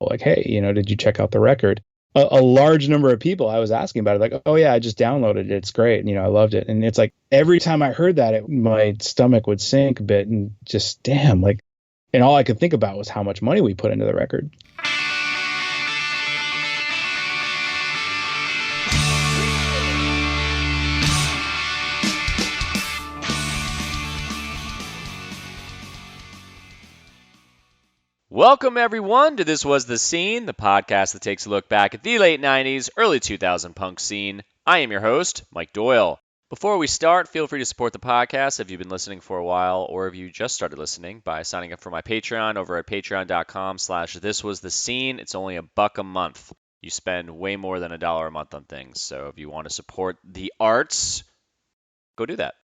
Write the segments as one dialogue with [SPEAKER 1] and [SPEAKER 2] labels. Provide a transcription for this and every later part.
[SPEAKER 1] like, hey, did you check out the record? A large number of people I was asking about it, like, oh yeah, I just downloaded it. It's great. And, I loved it. And it's like every time I heard that, my stomach would sink a bit and just damn, like, and all I could think about was how much money we put into the record.
[SPEAKER 2] Welcome, everyone, to This Was The Scene, the podcast that takes a look back at the late 90s, early 2000 punk scene. I am your host, Mike Doyle. Before we start, feel free to support the podcast if you've been listening for a while or if you just started listening by signing up for my Patreon over at patreon.com/thiswasthescene. It's only $1 a month. You spend way more than $1 a month on things. So if you want to support the arts, go do that.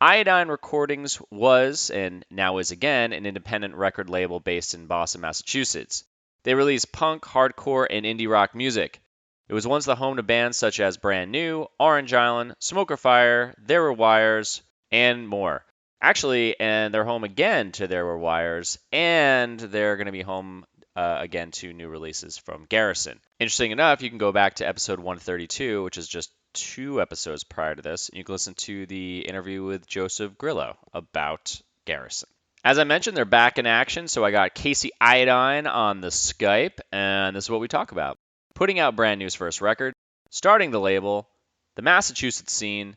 [SPEAKER 2] Iodine Recordings was, and now is again, an independent record label based in Boston, Massachusetts. They release punk, hardcore, and indie rock music. It was once the home to bands such as Brand New, Orange Island, Smoker Fire, There Were Wires, and more. Actually, and they're home again to There Were Wires, and they're going to be home again to new releases from Garrison. Interesting enough, you can go back to episode 132, which is just 2 episodes prior to this, and you can listen to the interview with Joseph Grillo about Garrison. As I mentioned, they're back in action, so I got Casey Iodine on the Skype, and this is what we talk about. Putting out Brand New's first record, starting the label, the Massachusetts scene,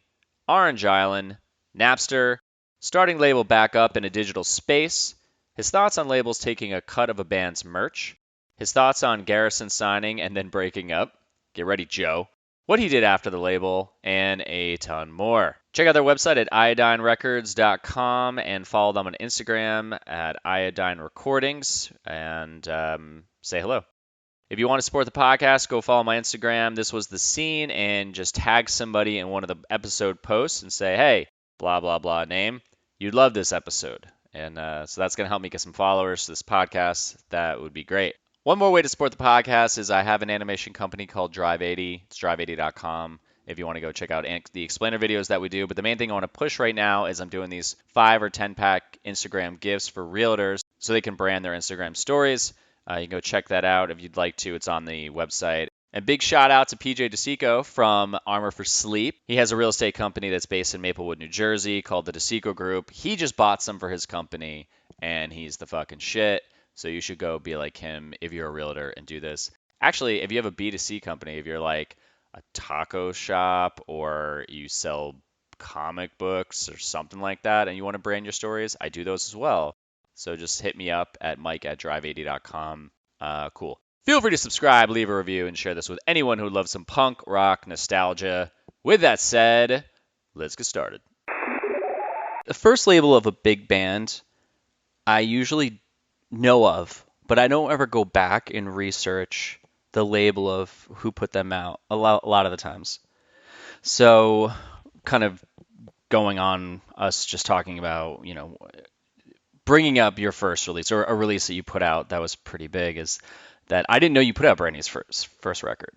[SPEAKER 2] Orange Island, Napster, starting label back up in a digital space, his thoughts on labels taking a cut of a band's merch, his thoughts on Garrison signing and then breaking up, get ready, Joe, what he did after the label, and a ton more. Check out their website at iodinerecords.com and follow them on Instagram at Iodine Recordings and say hello. If you want to support the podcast, go follow my Instagram. This was the scene, and just tag somebody in one of the episode posts and say, hey, blah, blah, blah name. You'd love this episode. And so that's going to help me get some followers to this podcast. That would be great. One more way to support the podcast is I have an animation company called Drive 80. It's drive80.com if you want to go check out the explainer videos that we do. But the main thing I want to push right now is I'm doing these 5 or 10 pack Instagram gifts for realtors so they can brand their Instagram stories. You can go check that out if you'd like to. It's on the website. And big shout out to PJ DeSico from Armor for Sleep. He has a real estate company that's based in Maplewood, New Jersey called the DeSico Group. He just bought some for his company, and he's the fucking shit. So you should go be like him if you're a realtor and do this. Actually, if you have a B2C company, if you're like a taco shop or you sell comic books or something like that and you want to brand your stories, I do those as well. So just hit me up at mike@drive80.com. Cool. Feel free to subscribe, leave a review, and share this with anyone who loves some punk rock nostalgia. With that said, let's get started. The first label of a big band I usually know of, but I don't ever go back and research the label of who put them out a lot of the times. So kind of going on us just talking about, bringing up your first release or a release that you put out that was pretty big is that I didn't know you put out Brandy's first record.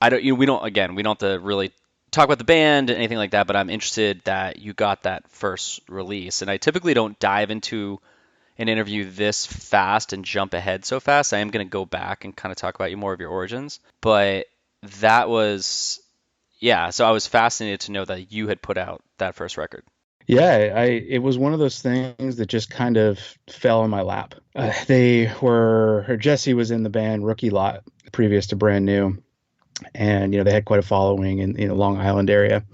[SPEAKER 2] We don't have to really talk about the band and anything like that, but I'm interested that you got that first release. And I typically don't dive into an interview this fast and jump ahead so fast. I am going to go back and kind of talk about more of your origins. But that was, so I was fascinated to know that you had put out that first record.
[SPEAKER 1] Yeah, it was one of those things that just kind of fell in my lap. Jesse was in the band Rookie Lot previous to Brand New. And, they had quite a following in the Long Island area.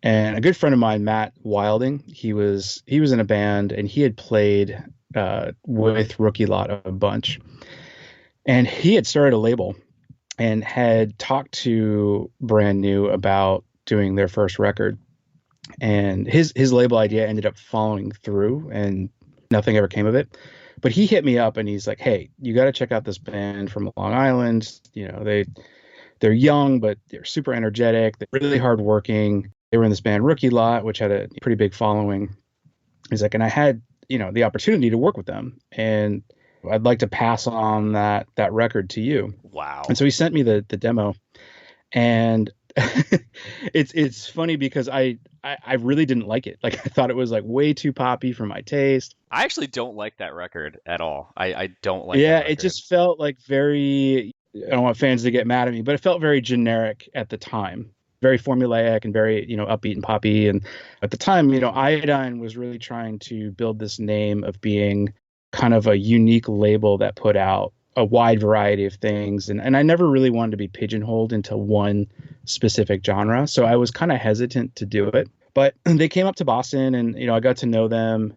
[SPEAKER 1] And a good friend of mine, Matt Wilding, he was in a band and he had played with Rookie Lot a bunch. And he had started a label and had talked to Brand New about doing their first record. And his label idea ended up following through and nothing ever came of it. But he hit me up and he's like, hey, you got to check out this band from Long Island. They're young, but they're super energetic. They're really hardworking. They were in this band Rookie Lot, which had a pretty big following. He's like, and I had, the opportunity to work with them, and I'd like to pass on that record to you.
[SPEAKER 2] Wow.
[SPEAKER 1] And so he sent me the demo, and It's funny because I really didn't like it. Like I thought it was like way too poppy for my taste.
[SPEAKER 2] I actually don't like that record at all. I don't like that
[SPEAKER 1] Yeah, it
[SPEAKER 2] record.
[SPEAKER 1] just felt like very, I don't want fans to get mad at me, but it felt very generic at the time. Very formulaic and very, upbeat and poppy. And at the time, Iodine was really trying to build this name of being kind of a unique label that put out a wide variety of things. And I never really wanted to be pigeonholed into one specific genre. So I was kind of hesitant to do it. But they came up to Boston and, I got to know them,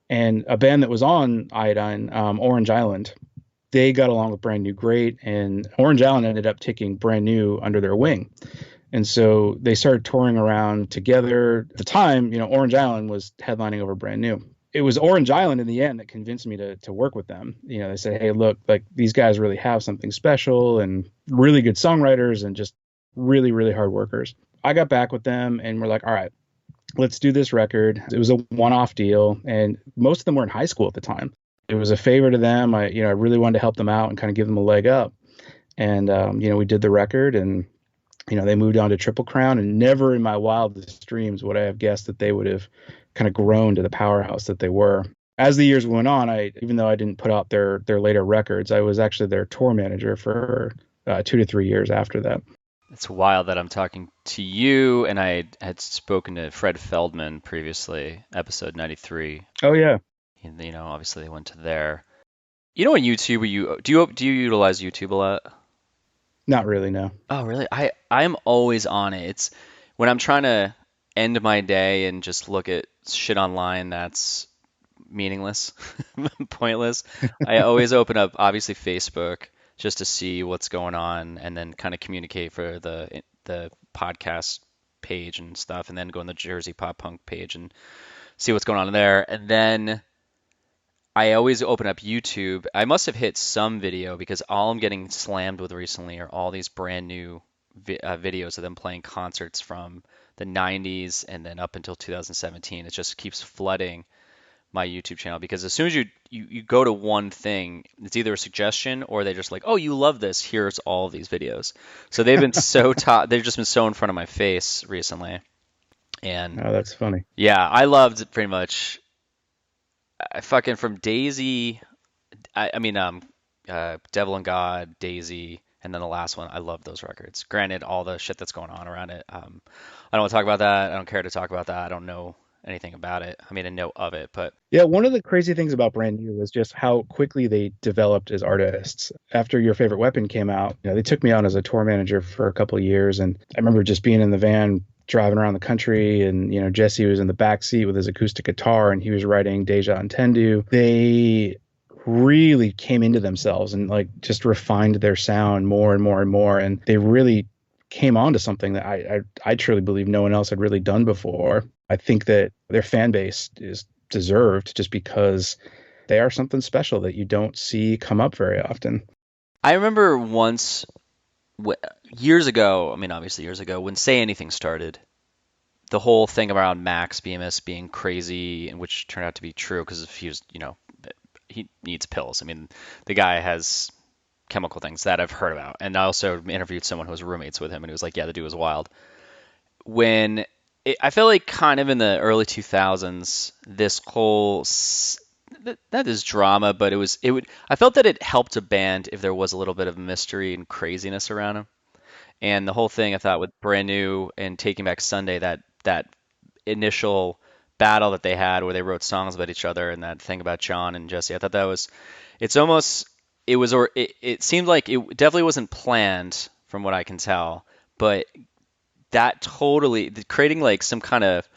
[SPEAKER 1] and a band that was on Iodine, Orange Island, they got along with Brand New great, and Orange Island ended up taking Brand New under their wing. And so they started touring around together. At the time, Orange Island was headlining over Brand New. It was Orange Island in the end that convinced me to work with them. They said, hey, look, like these guys really have something special and really good songwriters and just really, really hard workers. I got back with them and we're like, all right, let's do this record. It was a one-off deal, and most of them were in high school at the time. It was a favor to them. I really wanted to help them out and kind of give them a leg up. And we did the record, and they moved on to Triple Crown. And never in my wildest dreams would I have guessed that they would have kind of grown to the powerhouse that they were. As the years went on, even though I didn't put out their later records, I was actually their tour manager for 2 to 3 years after that.
[SPEAKER 2] It's wild that I'm talking to you, and I had spoken to Fred Feldman previously, episode 93.
[SPEAKER 1] Oh yeah,
[SPEAKER 2] And, obviously they went to there. On YouTube, do you utilize YouTube a lot?
[SPEAKER 1] not really, no.
[SPEAKER 2] Oh, really? I'm always on it. It's when I'm trying to end my day and just look at shit online that's meaningless, pointless. I always open up, obviously, Facebook just to see what's going on, and then kind of communicate for the podcast page and stuff, and then go on the Jersey Pop Punk page and see what's going on there. And then I always open up YouTube. I must have hit some video because all I'm getting slammed with recently are all these brand new videos of them playing concerts from the 90s and then up until 2017. It just keeps flooding my YouTube channel because as soon as you go to one thing, it's either a suggestion or they're just like, oh, you love this. Here's all of these videos. So they've been so top. They've just been so in front of my face recently. And
[SPEAKER 1] Oh, that's funny.
[SPEAKER 2] yeah, I loved pretty much fucking from Daisy. I mean, Devil and God, Daisy, and then the last one. I love those records. Granted, all the shit that's going on around it. I don't want to talk about that. I don't care to talk about that. I don't know anything about it. I mean, I know of it, but
[SPEAKER 1] Yeah, one of the crazy things about Brand New was just how quickly they developed as artists. After Your Favorite Weapon came out, they took me on as a tour manager for a couple of years, and I remember just being in the van driving around the country, and Jesse was in the back seat with his acoustic guitar, and he was writing Deja Entendu. They really came into themselves and like just refined their sound more and more and more, and they really came on to something that I truly believe no one else had really done before. I think that their fan base is deserved just because they are something special that you don't see come up very often.
[SPEAKER 2] I remember once years ago. I mean, obviously years ago when Say Anything started. The whole thing around Max BMS being crazy, and which turned out to be true because he was, he needs pills. I mean, the guy has chemical things that I've heard about. And I also interviewed someone who was roommates with him, and he was like, yeah, the dude was wild. I feel like kind of in the early 2000s, this whole that is drama, but I felt that it helped a band if there was a little bit of mystery and craziness around him. And the whole thing I thought with Brand New and Taking Back Sunday, that initial battle that they had where they wrote songs about each other, and that thing about John and Jesse, I thought that was it's almost it was or it seemed like it definitely wasn't planned from what I can tell, but that totally creating like some kind of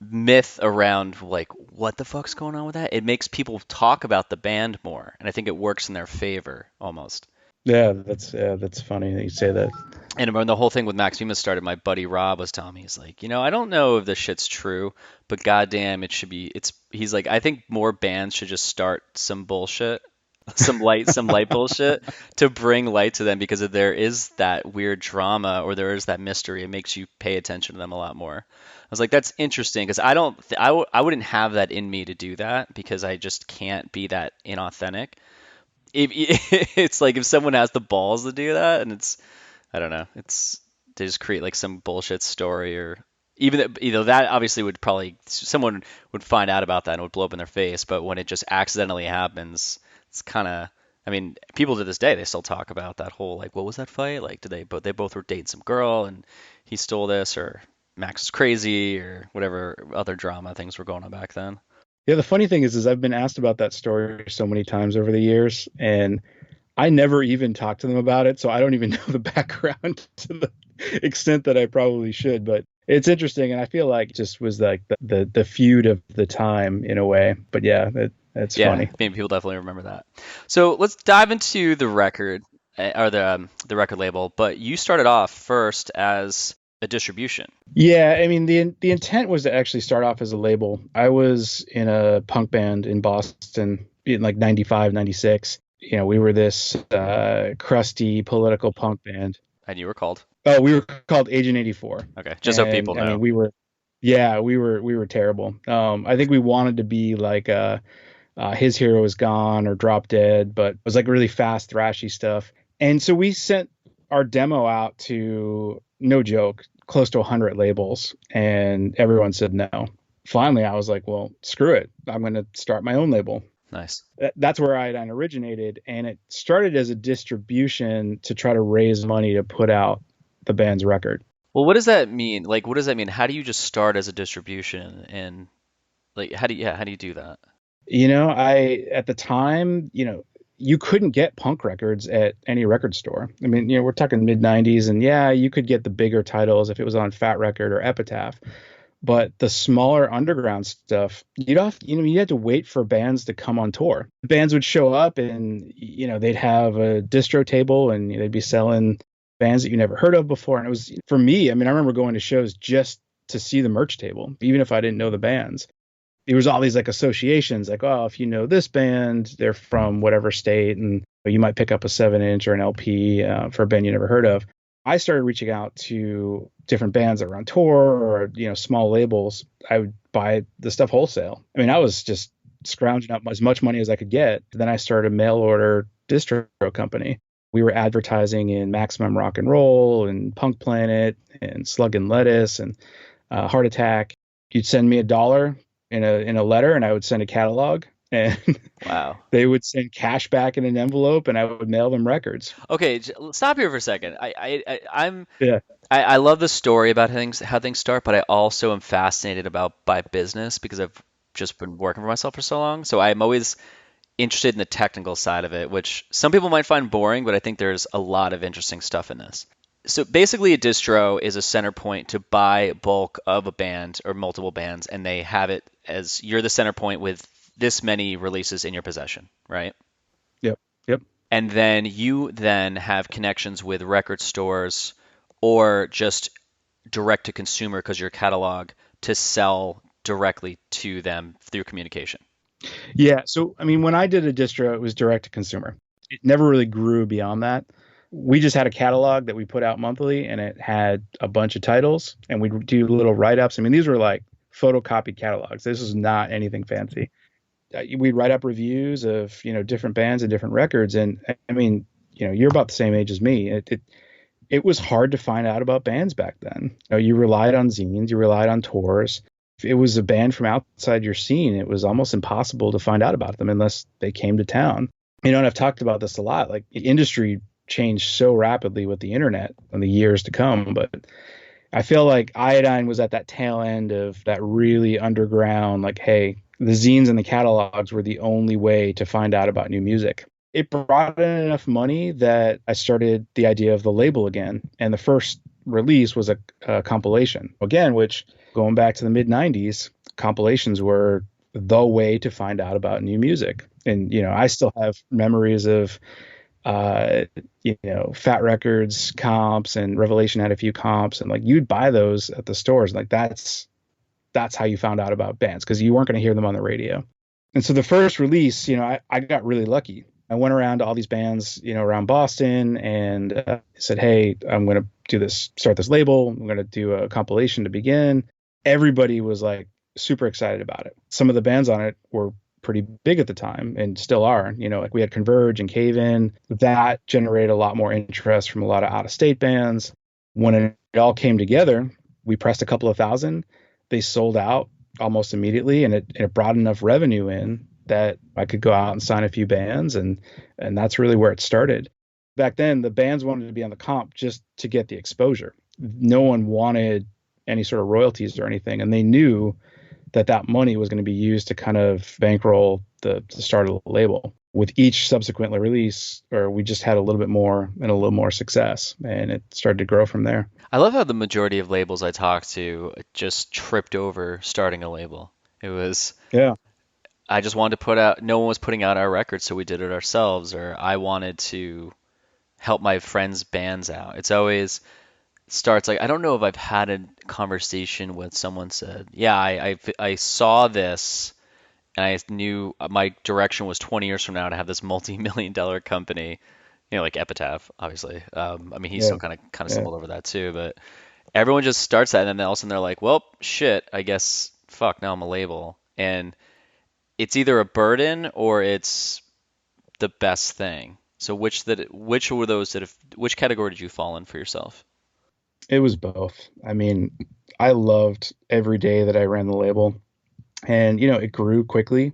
[SPEAKER 2] myth around like what the fuck's going on with that. It makes people talk about the band more, and I think it works in their favor almost.
[SPEAKER 1] Yeah, that's funny that you say that.
[SPEAKER 2] And when the whole thing with Max Bemis started, my buddy Rob was telling me, he's like, I don't know if this shit's true, but goddamn, it should be. He's like, I think more bands should just start some bullshit, some light bullshit to bring light to them because if there is that weird drama or there is that mystery, it makes you pay attention to them a lot more. I was like, that's interesting because I wouldn't have that in me to do that because I just can't be that inauthentic. It's like if someone has the balls to do that, and I don't know. It's they just create like some bullshit story or even that obviously would probably someone would find out about that and would blow up in their face, but when it just accidentally happens, it's kind of I mean, people to this day they still talk about that whole like what was that fight? Like did they both were dating some girl and he stole this or Max is crazy or whatever other drama things were going on back then.
[SPEAKER 1] Yeah, the funny thing is I've been asked about that story so many times over the years, and I never even talked to them about it, so I don't even know the background to the extent that I probably should. But it's interesting, and I feel like it just was like the feud of the time in a way. But yeah, that's
[SPEAKER 2] Yeah,
[SPEAKER 1] funny.
[SPEAKER 2] I mean, people definitely remember that. So let's dive into the record or the record label. But you started off first as a distribution.
[SPEAKER 1] Yeah, I mean the intent was to actually start off as a label. I was in a punk band in Boston in like 95, 96. You know, we were this crusty political punk band.
[SPEAKER 2] And you were called.
[SPEAKER 1] Oh, we were called Agent 84.
[SPEAKER 2] Okay, just so people
[SPEAKER 1] And I mean,
[SPEAKER 2] know.
[SPEAKER 1] we were terrible. I think we wanted to be like His Hero Is Gone or Drop Dead, but it was like really fast, thrashy stuff. And so we sent our demo out to, no joke, close to 100 labels, and everyone said no. Finally, I was like, well, screw it. I'm going to start my own label.
[SPEAKER 2] Nice.
[SPEAKER 1] That's where Iodine originated, and it started as a distribution to try to raise money to put out the band's record.
[SPEAKER 2] Well, what does that mean? Like, what does that mean? How do you just start as a distribution and like how do you do that?
[SPEAKER 1] You know, I at the time, you couldn't get punk records at any record store. I mean, we're talking mid 90s, and yeah, you could get the bigger titles if it was on Fat Record or Epitaph. But the smaller underground stuff, you had to wait for bands to come on tour. Bands would show up and, they'd have a distro table and they'd be selling bands that you never heard of before. And it was, for me, I mean, I remember going to shows just to see the merch table, even if I didn't know the bands. There was all these like associations, like, oh, if you know this band, they're from whatever state, and you might pick up a 7-inch or an LP for a band you never heard of. I started reaching out to different bands that were on tour or, small labels. I would buy the stuff wholesale. I mean, I was just scrounging up as much money as I could get. Then I started a mail order distro company. We were advertising in Maximum Rock and Roll and Punk Planet and Slug and Lettuce and Heart Attack. You'd send me $1 in a letter, and I would send a catalog. And
[SPEAKER 2] Wow.
[SPEAKER 1] they would send cash back in an envelope, and I would mail them records.
[SPEAKER 2] Okay, stop here for a second. I'm
[SPEAKER 1] Yeah.
[SPEAKER 2] I love the story about how things start, but I also am fascinated by business because I've just been working for myself for so long. So I'm always interested in the technical side of it, which some people might find boring, but I think there's a lot of interesting stuff in this. So basically, a distro is a center point to buy bulk of a band or multiple bands, and they have it as you're the center point with this many releases in your possession, right?
[SPEAKER 1] Yep. Yep.
[SPEAKER 2] And then you then have connections with record stores or just direct to consumer because your catalog to sell directly to them through communication.
[SPEAKER 1] Yeah. So, I mean, when I did a distro, it was direct to consumer. It never really grew beyond that. We just had a catalog that we put out monthly, and it had a bunch of titles, and we'd do little write-ups. I mean, these were like photocopied catalogs. This is not anything fancy. We'd write up reviews of, different bands and different records. And I mean, you're about the same age as me. It was hard to find out about bands back then. You relied on zines, you relied on tours. If it was a band from outside your scene, it was almost impossible to find out about them unless they came to town. And I've talked about this a lot. Like, the industry changed so rapidly with the internet in the years to come. But I feel like Iodine was at that tail end of that really underground, like, hey, the zines and the catalogs were the only way to find out about new music. It brought in enough money that I started the idea of the label again. And the first release was a compilation, again, which, going back to the mid 90s, compilations were the way to find out about new music. And, I still have memories of, Fat Records comps, and Revelation had a few comps, and like you'd buy those at the stores. Like that's how you found out about bands, because you weren't going to hear them on the radio. And so the first release, I got really lucky. I went around to all these bands, around Boston, and said, hey, I'm going to start this label. I'm going to do a compilation to begin. Everybody was like super excited about it. Some of the bands on it were pretty big at the time and still are. Like we had Converge and Cave In. That generated a lot more interest from a lot of out of state bands. When it all came together, we pressed a couple of thousand. They sold out almost immediately, and it brought enough revenue in that I could go out and sign a few bands, and that's really where it started. Back then, the bands wanted to be on the comp just to get the exposure. No one wanted any sort of royalties or anything, and they knew that money was going to be used to kind of bankroll the start of the label. With each subsequent release, or we just had a little bit more and a little more success, and it started to grow from there.
[SPEAKER 2] I love how the majority of labels I talked to just tripped over starting a label. It was,
[SPEAKER 1] Yeah.
[SPEAKER 2] I just wanted to put out, no one was putting out our records, so we did it ourselves, or I wanted to help my friends' bands out. It's always starts like, I don't know if I've had a conversation with someone said, yeah, I saw this and I knew my direction was 20 years from now to have this multi-million dollar company, like Epitaph, obviously. I mean, he's
[SPEAKER 1] Yeah.
[SPEAKER 2] still kind of
[SPEAKER 1] Yeah.
[SPEAKER 2] stumbled over that too, but everyone just starts that, and then all of a sudden they're like, well, shit, I guess, fuck, now I'm a label. And it's either a burden or it's the best thing. So which were those which category did you fall in for yourself?
[SPEAKER 1] It was both. I mean, I loved every day that I ran the label, and it grew quickly.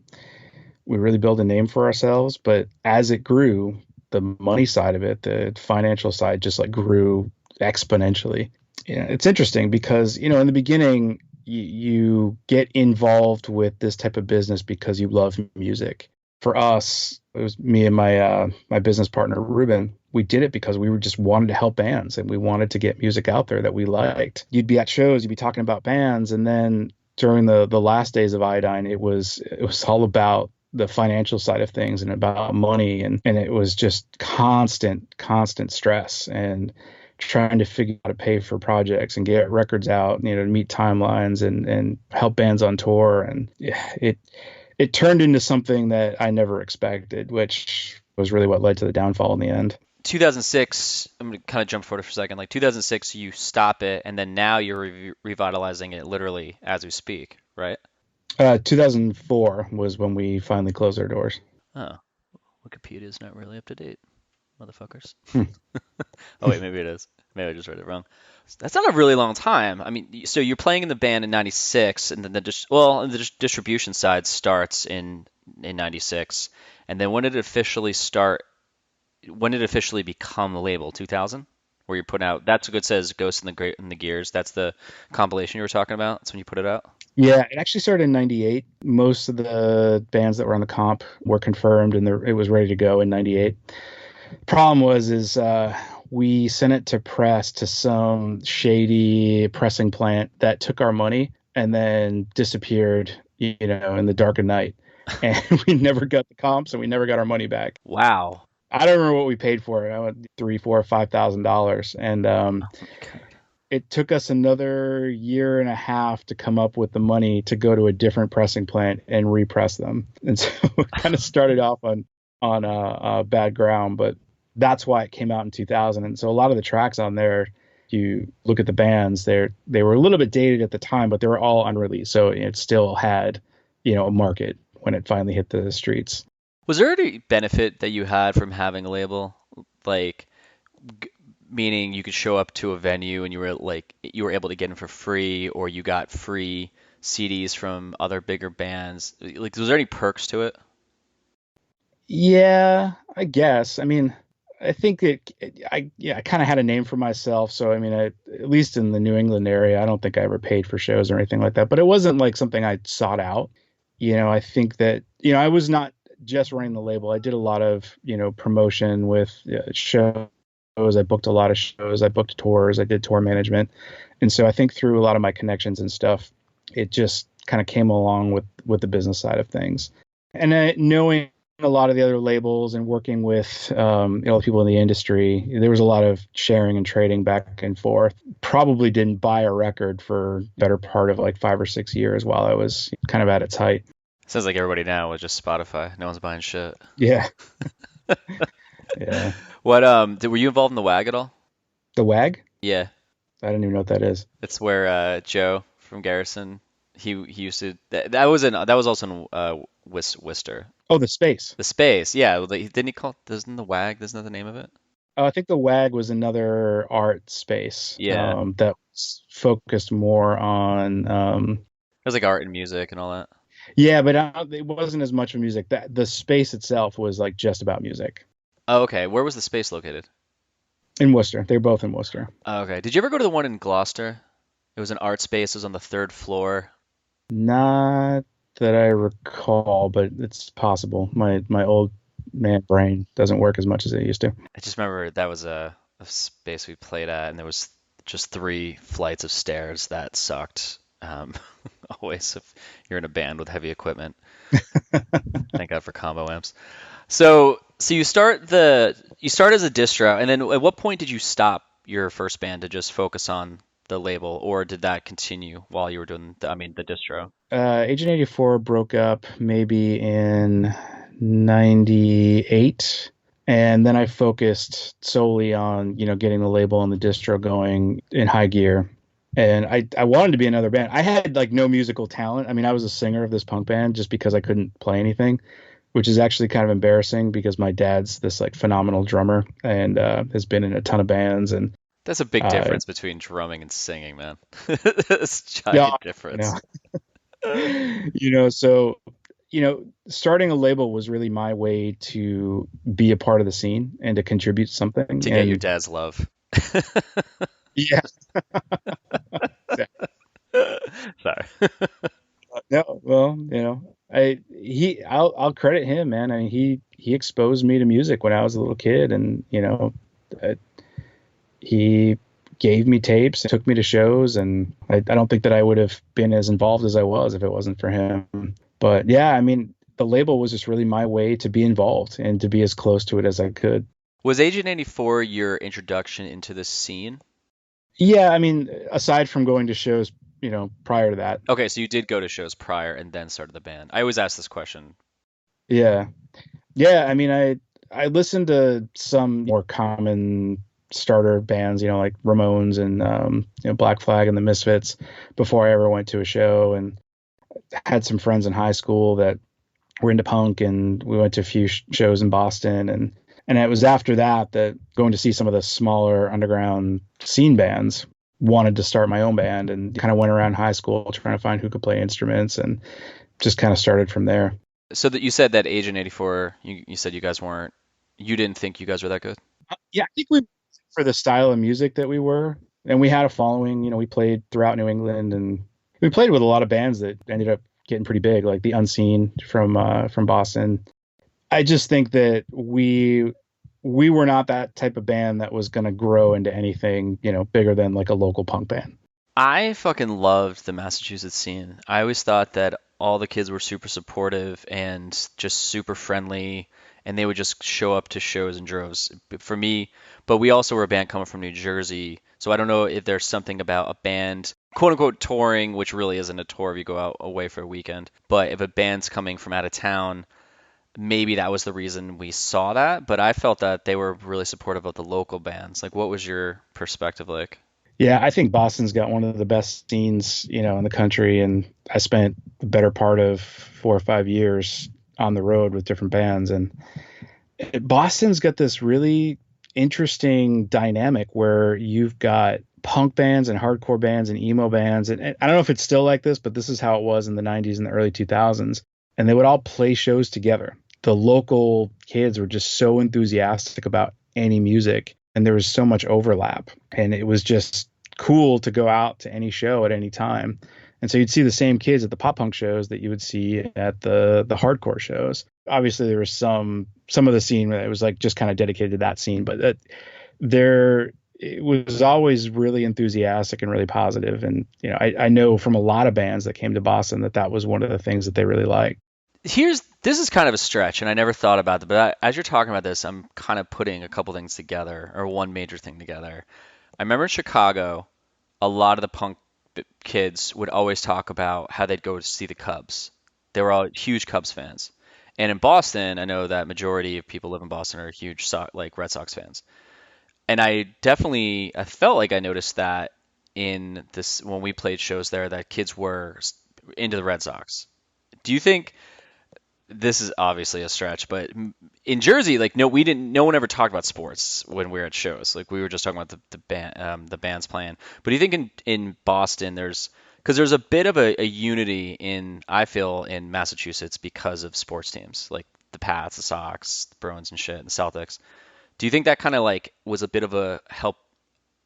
[SPEAKER 1] We really built a name for ourselves, but as it grew, the money side of it, the financial side, just like grew exponentially. Yeah, it's interesting because in the beginning you get involved with this type of business because you love music. For us, it was me and my business partner Ruben. We did it because we were just wanted to help bands and we wanted to get music out there that we liked. You'd be at shows, you'd be talking about bands, and then during the last days of Iodine, it was all about the financial side of things and about money, and it was just constant stress and trying to figure out how to pay for projects and get records out, to meet timelines and help bands on tour. And yeah, it turned into something that I never expected, which was really what led to the downfall in the end.
[SPEAKER 2] 2006, I'm going to kind of jump forward for a second. Like 2006, you stop it, and then now you're revitalizing it literally as we speak, right?
[SPEAKER 1] 2004 was when we finally closed our doors.
[SPEAKER 2] Oh, Wikipedia's not really up to date, motherfuckers.
[SPEAKER 1] Hmm.
[SPEAKER 2] Oh wait, maybe it is. Maybe I just read it wrong. That's not a really long time. I mean, so you're playing in the band in '96, and then the distribution side starts in '96, and then when did it officially start? When did it officially become the label? 2000, where you're putting out. That's what it says. Ghost in the Great and the Gears. That's the compilation you were talking about. That's when you put it out.
[SPEAKER 1] Yeah, it actually started in '98. Most of the bands that were on the comp were confirmed, and it was ready to go in '98. Problem was we sent it to press to some shady pressing plant that took our money and then disappeared, in the dark of night. And we never got the comps and we never got our money back.
[SPEAKER 2] Wow.
[SPEAKER 1] I don't remember what we paid for it. I went $3, $4, $5,000, and
[SPEAKER 2] Oh my God.
[SPEAKER 1] it took us another year and a half to come up with the money to go to a different pressing plant and repress them. And so it kind of started off on bad ground, but that's why it came out in 2000. And so a lot of the tracks on there, you look at the bands, they were a little bit dated at the time, but they were all unreleased. So it still had, a market when it finally hit the streets.
[SPEAKER 2] Was there any benefit that you had from having a label? Like, meaning you could show up to a venue and you were able to get in for free, or you got free CDs from other bigger bands. Like, was there any perks to it?
[SPEAKER 1] Yeah, I guess. I mean, I think I kind of had a name for myself. So, I mean, at least in the New England area, I don't think I ever paid for shows or anything like that, but it wasn't like something I sought out. I think that, I was not just running the label. I did a lot of, promotion with shows. I booked a lot of shows. I booked tours. I did tour management. And so I think through a lot of my connections and stuff, it just kind of came along with the business side of things. And knowing a lot of the other labels and working with people in the industry, there was a lot of sharing and trading back and forth. Probably didn't buy a record for better part of like 5 or 6 years while I was kind of at its height.
[SPEAKER 2] Sounds like everybody now with just Spotify. No one's buying shit.
[SPEAKER 1] Yeah. Yeah.
[SPEAKER 2] What were you involved in the WAG at all?
[SPEAKER 1] The WAG?
[SPEAKER 2] Yeah,
[SPEAKER 1] I don't even know what that is.
[SPEAKER 2] it's where Joe from Garrison He used to that was also in Worcester.
[SPEAKER 1] Oh, the space.
[SPEAKER 2] The space, yeah. Didn't he call? Doesn't the WAG? Isn't that the name of it?
[SPEAKER 1] I think the WAG was another art space
[SPEAKER 2] Yeah,
[SPEAKER 1] that was focused more on
[SPEAKER 2] there's like art and music and all that.
[SPEAKER 1] yeah, but it wasn't as much of music. That the space itself was like just about music
[SPEAKER 2] Oh, okay. Where was the space located?
[SPEAKER 1] in Worcester. They're both in Worcester.
[SPEAKER 2] Oh, okay. Did you ever go to the one in Gloucester? It was an art space. It was on the third floor.
[SPEAKER 1] Not that I recall, but it's possible. My old man brain doesn't work as much as it used to.
[SPEAKER 2] I just remember that was a space we played at, and there was just three flights of stairs that sucked. Always if you're in a band with heavy equipment. Thank God for combo amps. So you start as a distro, and then at what point did you stop your first band to just focus on the label, or did that continue while you were doing the distro?
[SPEAKER 1] Agent 84 broke up maybe in 98. And then I focused solely on, getting the label and the distro going in high gear. And I wanted to be another band. I had like no musical talent. I mean, I was a singer of this punk band just because I couldn't play anything, which is actually kind of embarrassing because my dad's this like phenomenal drummer and has been in a ton of bands. And
[SPEAKER 2] That's a big
[SPEAKER 1] uh,
[SPEAKER 2] difference between drumming and singing, man. It's a
[SPEAKER 1] yeah,
[SPEAKER 2] giant difference.
[SPEAKER 1] so starting a label was really my way to be a part of the scene and to contribute something.
[SPEAKER 2] To get your
[SPEAKER 1] And
[SPEAKER 2] dad's love.
[SPEAKER 1] yeah, exactly.
[SPEAKER 2] Sorry.
[SPEAKER 1] No, well, I'll credit him, man. I mean, he exposed me to music when I was a little kid, and uh, he gave me tapes, took me to shows, and I don't think that I would have been as involved as I was if it wasn't for him. But yeah, I mean, the label was just really my way to be involved and to be as close to it as I could.
[SPEAKER 2] Was Agent 84 your introduction into the scene?
[SPEAKER 1] Yeah, I mean, aside from going to shows, prior to that,
[SPEAKER 2] Okay, so you did go to shows prior and then started the band. I always ask this question.
[SPEAKER 1] yeah, yeah. I mean, I listened to some more common starter bands, like Ramones and Black Flag and the Misfits before I ever went to a show, and had some friends in high school that were into punk, and we went to a few shows in Boston, and it was after that that going to see some of the smaller underground scene bands wanted to start my own band, and kind of went around high school trying to find who could play instruments, and just kind of started from there.
[SPEAKER 2] So that you said that Agent 84, you said you didn't think you guys were that good?
[SPEAKER 1] Yeah, I think we for the style of music that we were, and we had a following. We played throughout New England, and we played with a lot of bands that ended up getting pretty big, like the Unseen from Boston. I just think that we were not that type of band that was going to grow into anything, bigger than like a local punk band.
[SPEAKER 2] I fucking loved the Massachusetts scene. I always thought that all the kids were super supportive and just super friendly, and they would just show up to shows in droves. For me, but we also were a band coming from New Jersey, so I don't know if there's something about a band, quote unquote, touring, which really isn't a tour if you go out away for a weekend. But if a band's coming from out of town, maybe that was the reason we saw that. But I felt that they were really supportive of the local bands. Like, what was your perspective like?
[SPEAKER 1] Yeah, I think Boston's got one of the best scenes, in the country, and I spent the better part of 4 or 5 years on the road with different bands, and Boston's got this really interesting dynamic where you've got punk bands and hardcore bands and emo bands, and I don't know if it's still like this, but this is how it was in the 90s and the early 2000s, and they would all play shows together. The local kids were just so enthusiastic about any music, and there was so much overlap, and it was just cool to go out to any show at any time. And so you'd see the same kids at the pop punk shows that you would see at the hardcore shows. Obviously, there was some of the scene that was like just kind of dedicated to that scene, but there it was always really enthusiastic and really positive. And I know from a lot of bands that came to Boston that was one of the things that they really liked.
[SPEAKER 2] This is kind of a stretch, and I never thought about it, but as you're talking about this, I'm kind of putting a couple things together, or one major thing together. I remember in Chicago, a lot of the punk kids would always talk about how they'd go to see the Cubs. They were all huge Cubs fans. And in Boston, I know that majority of people live in Boston are huge like Red Sox fans. And I felt like I noticed that in this when we played shows there that kids were into the Red Sox. Do you think this is obviously a stretch, but in Jersey, like no, we didn't. No one ever talked about sports when we were at shows. Like we were just talking about the bands playing. But do you think in Boston because there's a bit of a unity in I feel in Massachusetts because of sports teams like the Pats, the Sox, the Bruins and shit, and the Celtics. Do you think that kind of like was a bit of a help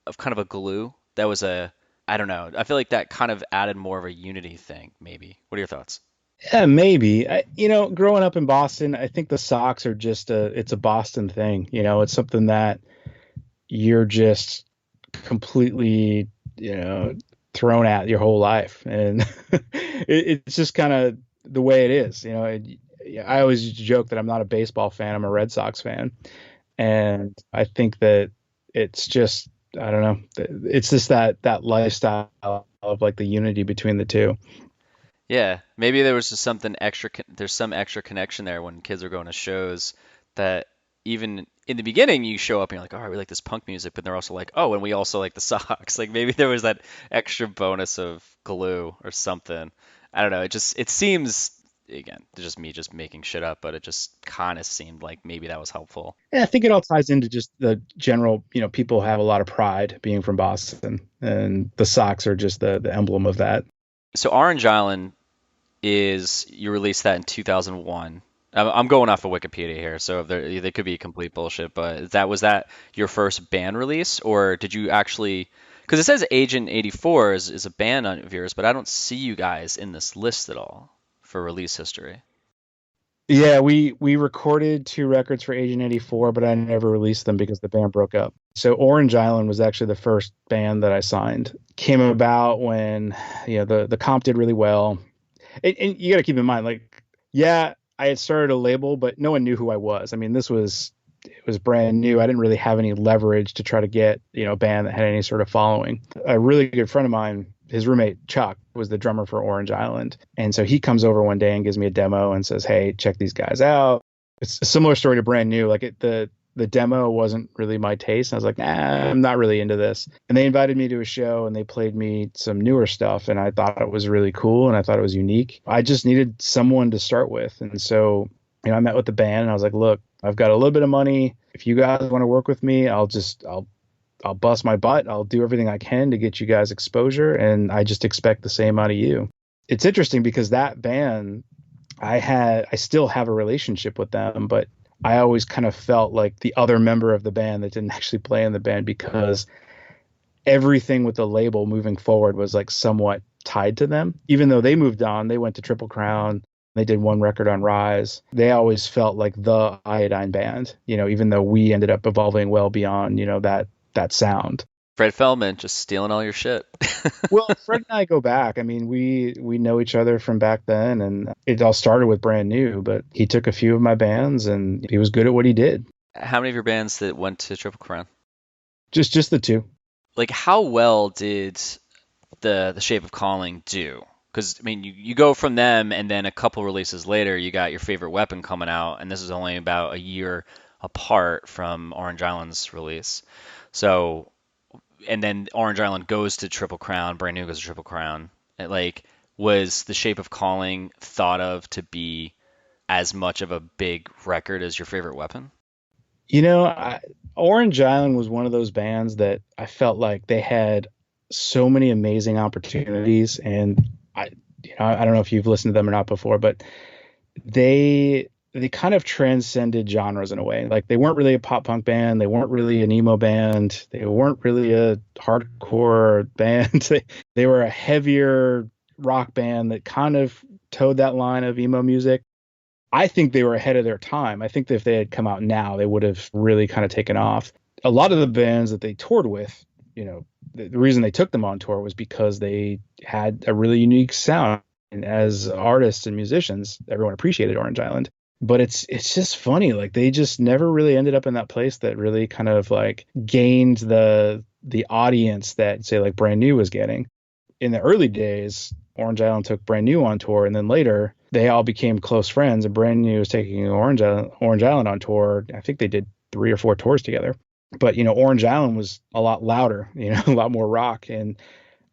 [SPEAKER 2] of kind of a glue? That was a I don't know. I feel like that kind of added more of a unity thing. Maybe. What are your thoughts?
[SPEAKER 1] Yeah, maybe. Growing up in Boston, I think the Sox are just it's a Boston thing. It's something that you're just completely, thrown at your whole life. And it's just kind of the way it is. I always used to joke that I'm not a baseball fan. I'm a Red Sox fan. And I think that it's just, I don't know, it's just that lifestyle of like the unity between the two.
[SPEAKER 2] Yeah, maybe there was just something extra. There's some extra connection there when kids are going to shows that even in the beginning you show up and you're like, oh, we like this punk music, but they're also like, oh, and we also like the Sox. Like maybe there was that extra bonus of glue or something. I don't know. It seems again, just me just making shit up, but it just kind of seemed like maybe that was helpful.
[SPEAKER 1] And I think it all ties into just the general, people have a lot of pride being from Boston, and the Sox are just the emblem of that.
[SPEAKER 2] So Orange Island is you released that in 2001. I'm going off of Wikipedia here, so if they could be complete bullshit, but was that your first band release, or did you actually? Because it says Agent 84 is a band of yours, but I don't see you guys in this list at all for release history.
[SPEAKER 1] Yeah, we recorded 2 records for Agent 84, but I never released them because the band broke up. So Orange Island was actually the first band that I signed. Came about when, the comp did really well. And you got to keep in mind, like, yeah, I had started a label, but no one knew who I was. I mean, it was brand new. I didn't really have any leverage to try to get, a band that had any sort of following. A really good friend of mine, his roommate Chuck, was the drummer for Orange Island. And so he comes over one day and gives me a demo and says, "Hey, check these guys out." It's a similar story to Brand New. Like the demo wasn't really my taste. And I was like, nah, I'm not really into this. And they invited me to a show and they played me some newer stuff. And I thought it was really cool and I thought it was unique. I just needed someone to start with. And so, I met with the band and I was like, look, I've got a little bit of money. If you guys want to work with me, I'll bust my butt. I'll do everything I can to get you guys exposure. And I just expect the same out of you. It's interesting because that band, I still have a relationship with them, but I always kind of felt like the other member of the band that didn't actually play in the band because everything with the label moving forward was like somewhat tied to them. Even though they moved on, they went to Triple Crown. They did 1 record on Rise. They always felt like the Iodine band, even though we ended up evolving well beyond, that sound.
[SPEAKER 2] Fred Feldman just stealing all your shit.
[SPEAKER 1] Well, Fred and I go back. I mean, we know each other from back then, and it all started with Brand New, but he took a few of my bands and he was good at what he did.
[SPEAKER 2] How many of your bands that went to Triple Crown?
[SPEAKER 1] Just the two.
[SPEAKER 2] Like, how well did the Shape of Calling do? Because I mean, you go from them, and then a couple releases later, you got Your Favorite Weapon coming out, and this is only about a year apart from Orange Island's release. So, and then Orange Island goes to Triple Crown, Brand New goes to Triple Crown. Was The Shape of Calling thought of to be as much of a big record as Your Favorite Weapon?
[SPEAKER 1] Orange Island was one of those bands that I felt like they had so many amazing opportunities, and I don't know if you've listened to them or not before, but they kind of transcended genres in a way. Like they weren't really a pop punk band, they weren't really an emo band, they weren't really a hardcore band. They were a heavier rock band that kind of towed that line of emo music. I think they were ahead of their time. I think that if they had come out now, they would have really kind of taken off. A lot of the bands that they toured with, the reason they took them on tour was because they had a really unique sound. And as artists and musicians, everyone appreciated Orange Island. But it's just funny. Like they just never really ended up in that place that really kind of like gained the audience that say like Brand New was getting. In the early days, Orange Island took Brand New on tour, and then later they all became close friends. And Brand New was taking Orange Island on tour. I think they did 3 or 4 tours together. But Orange Island was a lot louder, a lot more rock. And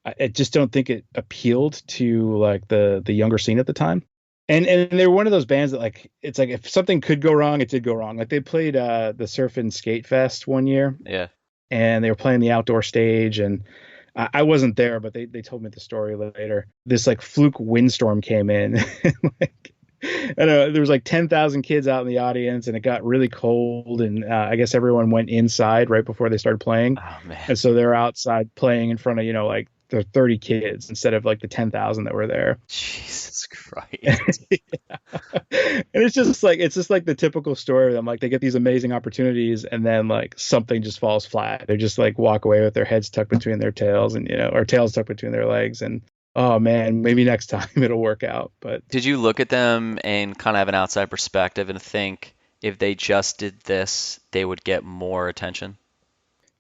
[SPEAKER 1] I just don't think it appealed to like the younger scene at the time. And they were one of those bands that like it's like if something could go wrong, it did go wrong. Like they played the Surf and Skate Fest one year,
[SPEAKER 2] Yeah.
[SPEAKER 1] and they were playing the outdoor stage, and I wasn't there, but they told me the story later. This like fluke windstorm came in. Like, I don't know, there was like 10,000 kids out in the audience, and it got really cold, and I guess everyone went inside right before they started playing,
[SPEAKER 2] Oh man.
[SPEAKER 1] and so they're outside playing in front of like the 30 kids instead of like the 10,000 that were there.
[SPEAKER 2] Jesus Christ.
[SPEAKER 1] Yeah. And it's just like the typical story of them. Like they get these amazing opportunities and then like something just falls flat. They just like walk away with their heads tucked between their tails and or tails tucked between their legs, and oh man, maybe next time it'll work out. But
[SPEAKER 2] Did you look at them and kind of have an outside perspective and think if they just did this, they would get more attention?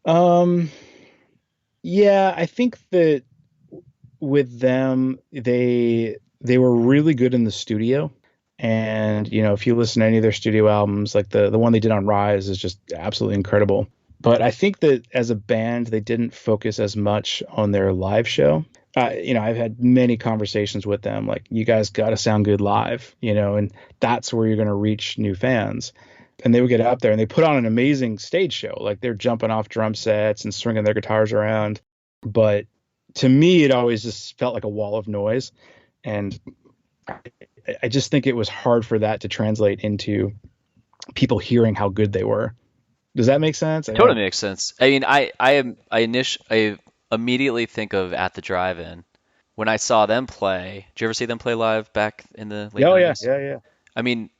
[SPEAKER 1] um yeah, I think that with them, they were really good in the studio. And if you listen to any of their studio albums, like the one they did on Rise is just absolutely incredible. But I think that as a band, they didn't focus as much on their live show. I've had many conversations with them, like you guys got to sound good live, and that's where you're going to reach new fans. And they would get up there and they put on an amazing stage show, like they're jumping off drum sets and swinging their guitars around. But to me, it always just felt like a wall of noise. And I just think it was hard for that to translate into people hearing how good they were. Does that make sense? I
[SPEAKER 2] Totally
[SPEAKER 1] don't.
[SPEAKER 2] makes sense. I mean, I immediately think of At the Drive-In. When I saw them play, did you ever see them play live back in the late
[SPEAKER 1] Yeah, oh yeah,
[SPEAKER 2] 90s?
[SPEAKER 1] yeah, yeah,
[SPEAKER 2] I mean,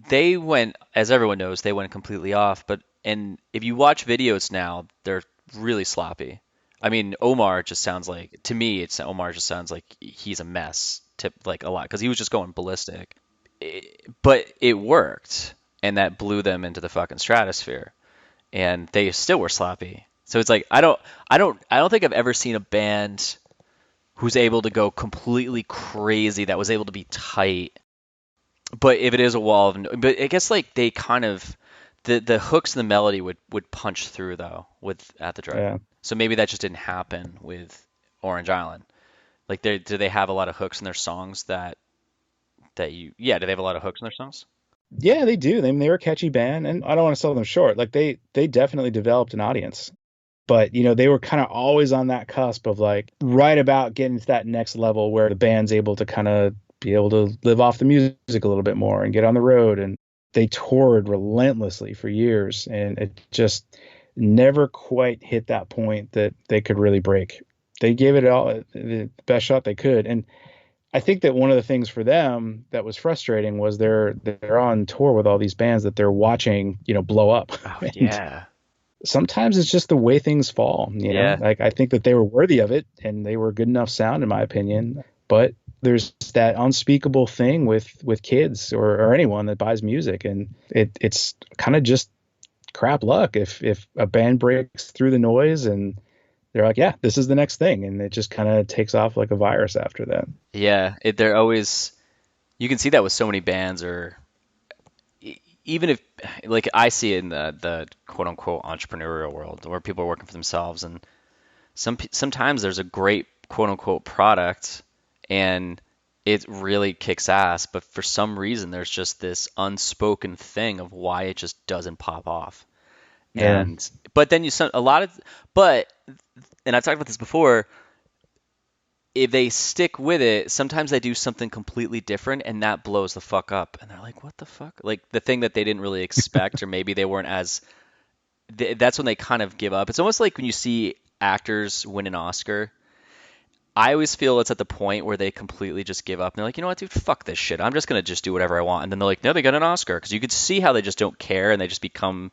[SPEAKER 2] they went, as everyone knows, they went completely off. And if you watch videos now, they're really sloppy. I mean, Omar just sounds like, to me, Omar just sounds like he's a mess, like a lot, because he was just going ballistic. But it worked, and that blew them into the fucking stratosphere. And they still were sloppy. So it's like I don't think I've ever seen a band who's able to go completely crazy that was able to be tight. But if it is a wall of, but I guess like they kind of the hooks and the melody would punch through though with At the
[SPEAKER 1] yeah.
[SPEAKER 2] Drive-In. So maybe that just didn't happen with Orange Island. Like do they have a lot of hooks in their songs do they have a lot of hooks in their songs?
[SPEAKER 1] Yeah, they do. They're a catchy band, and I don't want to sell them short. Like they definitely developed an audience, but they were kind of always on that cusp of like right about getting to that next level where the band's able to kind of be able to live off the music a little bit more and get on the road. And they toured relentlessly for years, and it just never quite hit that point that they could really break. They gave it all the best shot they could, and I think that one of the things for them that was frustrating was they're on tour with all these bands that they're watching, blow up.
[SPEAKER 2] Oh
[SPEAKER 1] And
[SPEAKER 2] yeah.
[SPEAKER 1] sometimes it's just the way things fall.
[SPEAKER 2] Yeah.
[SPEAKER 1] Like I think that they were worthy of it and they were good enough sound in my opinion. But there's that unspeakable thing with kids or anyone that buys music, and it's kind of just crap luck if a band breaks through the noise and they're like, yeah, this is the next thing, and it just kind of takes off like a virus after that.
[SPEAKER 2] Yeah, they're always you can see that with so many bands or even if like I see it in the quote unquote entrepreneurial world where people are working for themselves and sometimes there's a great quote unquote product and it really kicks ass, but for some reason there's just this unspoken thing of why it just doesn't pop off.
[SPEAKER 1] Yeah.
[SPEAKER 2] And but then a lot of but and I've talked about this before, if they stick with it, sometimes they do something completely different and that blows the fuck up. And they're like, what the fuck? Like the thing that they didn't really expect, or maybe they weren't as, that's when they kind of give up. It's almost like when you see actors win an Oscar. I always feel it's at the point where they completely just give up. And they're like, you know what, dude, fuck this shit. I'm just going to just do whatever I want. And then they're like, no, they got an Oscar. Because you could see how they just don't care and they just become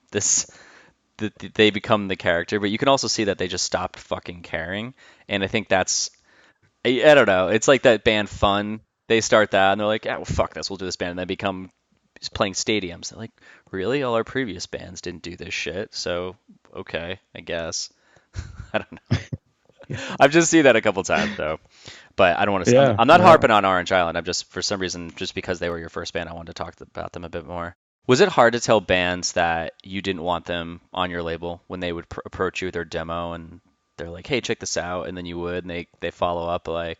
[SPEAKER 2] they become the character. But you can also see that they just stopped fucking caring. And I think that's, I don't know. It's like that band Fun. They start that and they're like, yeah, well, fuck this. We'll do this band. And they become playing stadiums. They're like, really? All our previous bands didn't do this shit. So, okay, I guess. I don't know. I've just seen that a couple times though. But I don't want to.
[SPEAKER 1] Yeah.
[SPEAKER 2] I'm not
[SPEAKER 1] No.
[SPEAKER 2] harping on Orange Island. I'm just for some reason, just because they were your first band, I wanted to talk about them a bit more. Was it hard to tell bands that you didn't want them on your label when they would approach you with their demo and they're like, hey, check this out, and then you would, and they follow up like,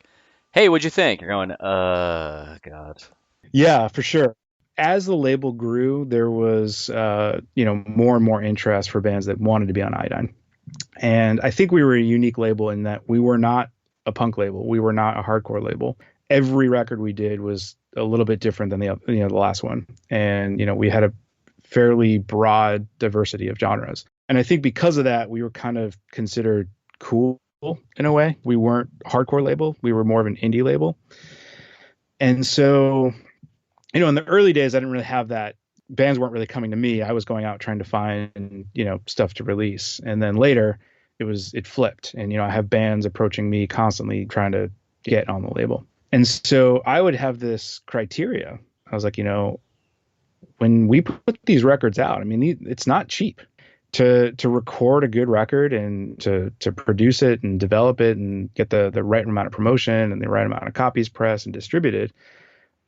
[SPEAKER 2] hey, what'd you think? You're going, God.
[SPEAKER 1] Yeah, for sure. As the label grew, there was more and more interest for bands that wanted to be on Iodine. And I think we were a unique label in that we were not a punk label. We were not a hardcore label. Every record we did was a little bit different than the last one. And we had a fairly broad diversity of genres. And I think because of that, we were kind of considered cool in a way. We weren't a hardcore label. We were more of an indie label. And so, in the early days, I didn't really have that. Bands weren't really coming to me. I was going out trying to find, stuff to release. And then later it flipped. And, I have bands approaching me constantly trying to get on the label. And so I would have this criteria. I was like, when we put these records out, I mean, it's not cheap to record a good record and to produce it and develop it and get the right amount of promotion and the right amount of copies pressed and distributed.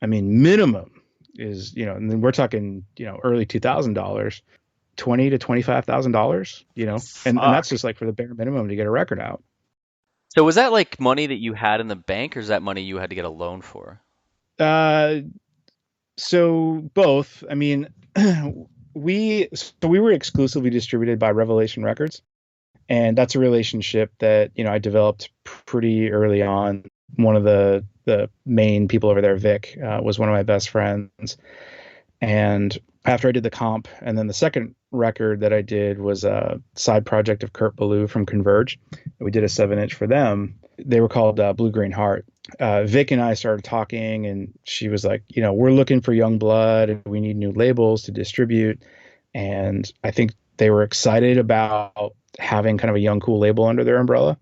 [SPEAKER 1] I mean, minimum is, and then we're talking, early $2,000, $20,000 to $25,000, and that's
[SPEAKER 2] Fuck.
[SPEAKER 1] just like for the bare minimum to get a record out.
[SPEAKER 2] So was that like money that you had in the bank, or is that money you had to get a loan for?
[SPEAKER 1] Uh, so both. I mean, we were exclusively distributed by Revelation Records, and that's a relationship that I developed pretty early on. One of the main people over there, Vic, was one of my best friends. And after I did the comp, and then the second record that I did was a side project of Kurt Ballou from Converge. We did a 7-inch for them. They were called Blue Green Heart. Vic and I started talking, and she was like, we're looking for young blood, and we need new labels to distribute. And I think they were excited about having kind of a young, cool label under their umbrella.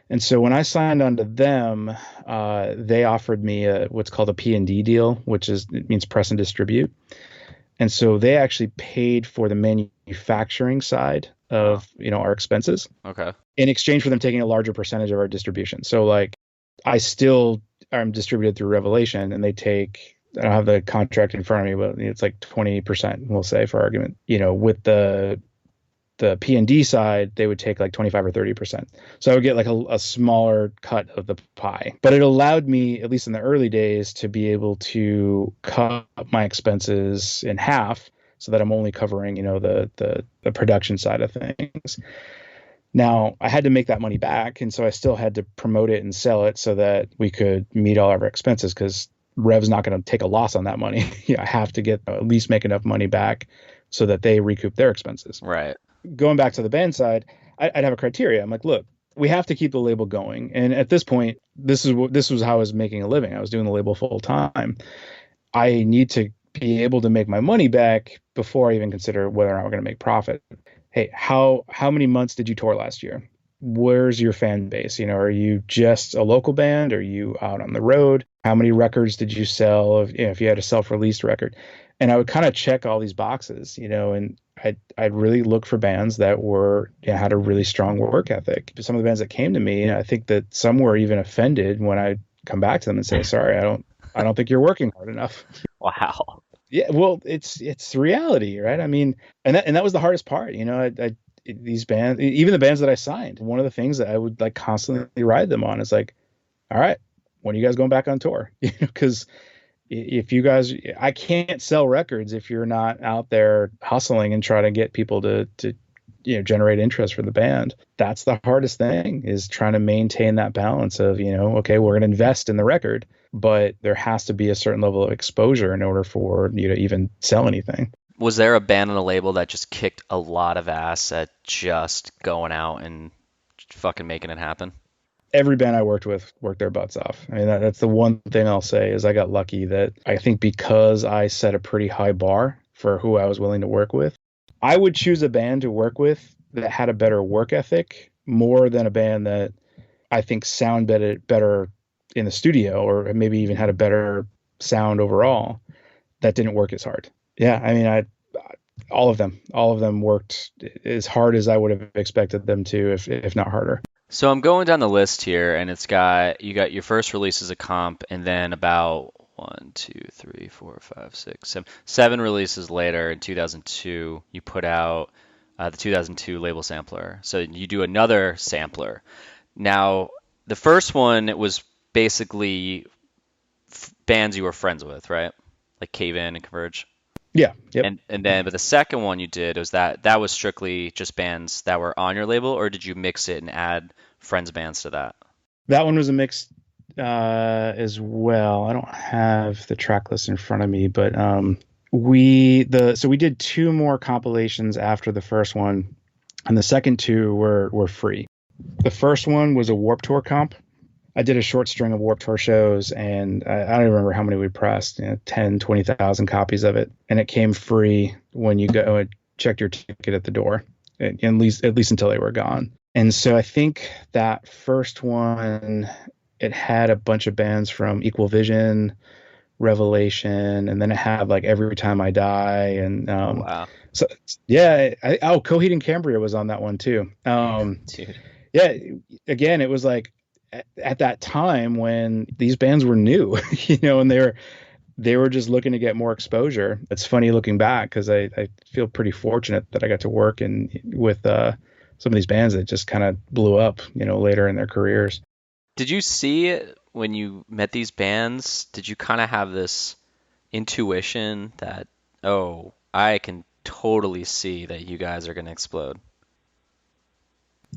[SPEAKER 1] And so when I signed onto them, they offered me what's called a P&D deal, it means press and distribute. And so they actually paid for the manufacturing side of, our expenses
[SPEAKER 2] Okay.
[SPEAKER 1] in exchange for them taking a larger percentage of our distribution. So like I still am distributed through Revelation, and I don't have the contract in front of me, but it's like 20%, we'll say, for argument, with the P&D side, they would take like 25 or 30%. So I would get like a smaller cut of the pie. But it allowed me, at least in the early days, to be able to cut my expenses in half so that I'm only covering, the production side of things. Now, I had to make that money back, and so I still had to promote it and sell it so that we could meet all of our expenses, because Rev's not going to take a loss on that money. I have to get at least make enough money back so that they recoup their expenses.
[SPEAKER 2] Right.
[SPEAKER 1] Going back to the band side, I'd have a criteria. I'm like, look, we have to keep the label going. And at this point, this was how I was making a living. I was doing the label full time. I need to be able to make my money back before I even consider whether or not we're going to make profit. Hey, how many months did you tour last year? Where's your fan base? Are you just a local band? Are you out on the road? How many records did you sell if you had a self-released record? And I would kind of check all these boxes, and I'd really look for bands that had a really strong work ethic. Some of the bands that came to me, I think that some were even offended when I come back to them and say, sorry, I don't think you're working hard enough.
[SPEAKER 2] Wow.
[SPEAKER 1] Yeah, well, it's reality, right? I mean, and that was the hardest part. These bands, even the bands that I signed, one of the things that I would like constantly ride them on is like, all right, when are you guys going back on tour? Because if you guys, I can't sell records if you're not out there hustling and trying to get people to generate interest for the band. That's the hardest thing, is trying to maintain that balance of, okay, we're going to invest in the record, but there has to be a certain level of exposure in order for you to even sell anything.
[SPEAKER 2] Was there a band on a label that just kicked a lot of ass at just going out and fucking making it happen?
[SPEAKER 1] Every band I worked with worked their butts off. I mean, that's the one thing I'll say, is I got lucky that I think because I set a pretty high bar for who I was willing to work with, I would choose a band to work with that had a better work ethic more than a band that I think sound better in the studio, or maybe even had a better sound overall, that didn't work as hard. Yeah, I mean, all of them worked as hard as I would have expected them to, if not harder.
[SPEAKER 2] So I'm going down the list here, and you got your first release as a comp, and then about 1, 2, 3, 4, 5, 6, 7 releases later in 2002, you put out the 2002 label sampler. So you do another sampler. Now, the first one it was basically bands you were friends with, right? Like Cave In and Converge.
[SPEAKER 1] Yeah. Yep.
[SPEAKER 2] And then, but the second one you did was that was strictly just bands that were on your label, or did you mix it and add friends bands to that?
[SPEAKER 1] That one was a mix as well. I don't have the track list in front of me, but we did two more compilations after the first one, and the second two were free. The first one was a Warped Tour comp. I did a short string of Warped Tour shows, and I don't even remember how many we pressed, 10, 20,000 copies of it. And it came free when you go and checked your ticket at the door, at least until they were gone. And so I think that first one, it had a bunch of bands from Equal Vision, Revelation, and then it had like Every Time I Die. And
[SPEAKER 2] Oh wow,
[SPEAKER 1] so, yeah, Coheed and Cambria was on that one too.
[SPEAKER 2] dude.
[SPEAKER 1] Yeah, again, it was like at that time when these bands were new, and they were just looking to get more exposure. It's funny looking back because I feel pretty fortunate that I got to work with some of these bands that just kind of blew up, later in their careers.
[SPEAKER 2] Did you see it when you met these bands? Did you kind of have this intuition that, oh, I can totally see that you guys are going to explode?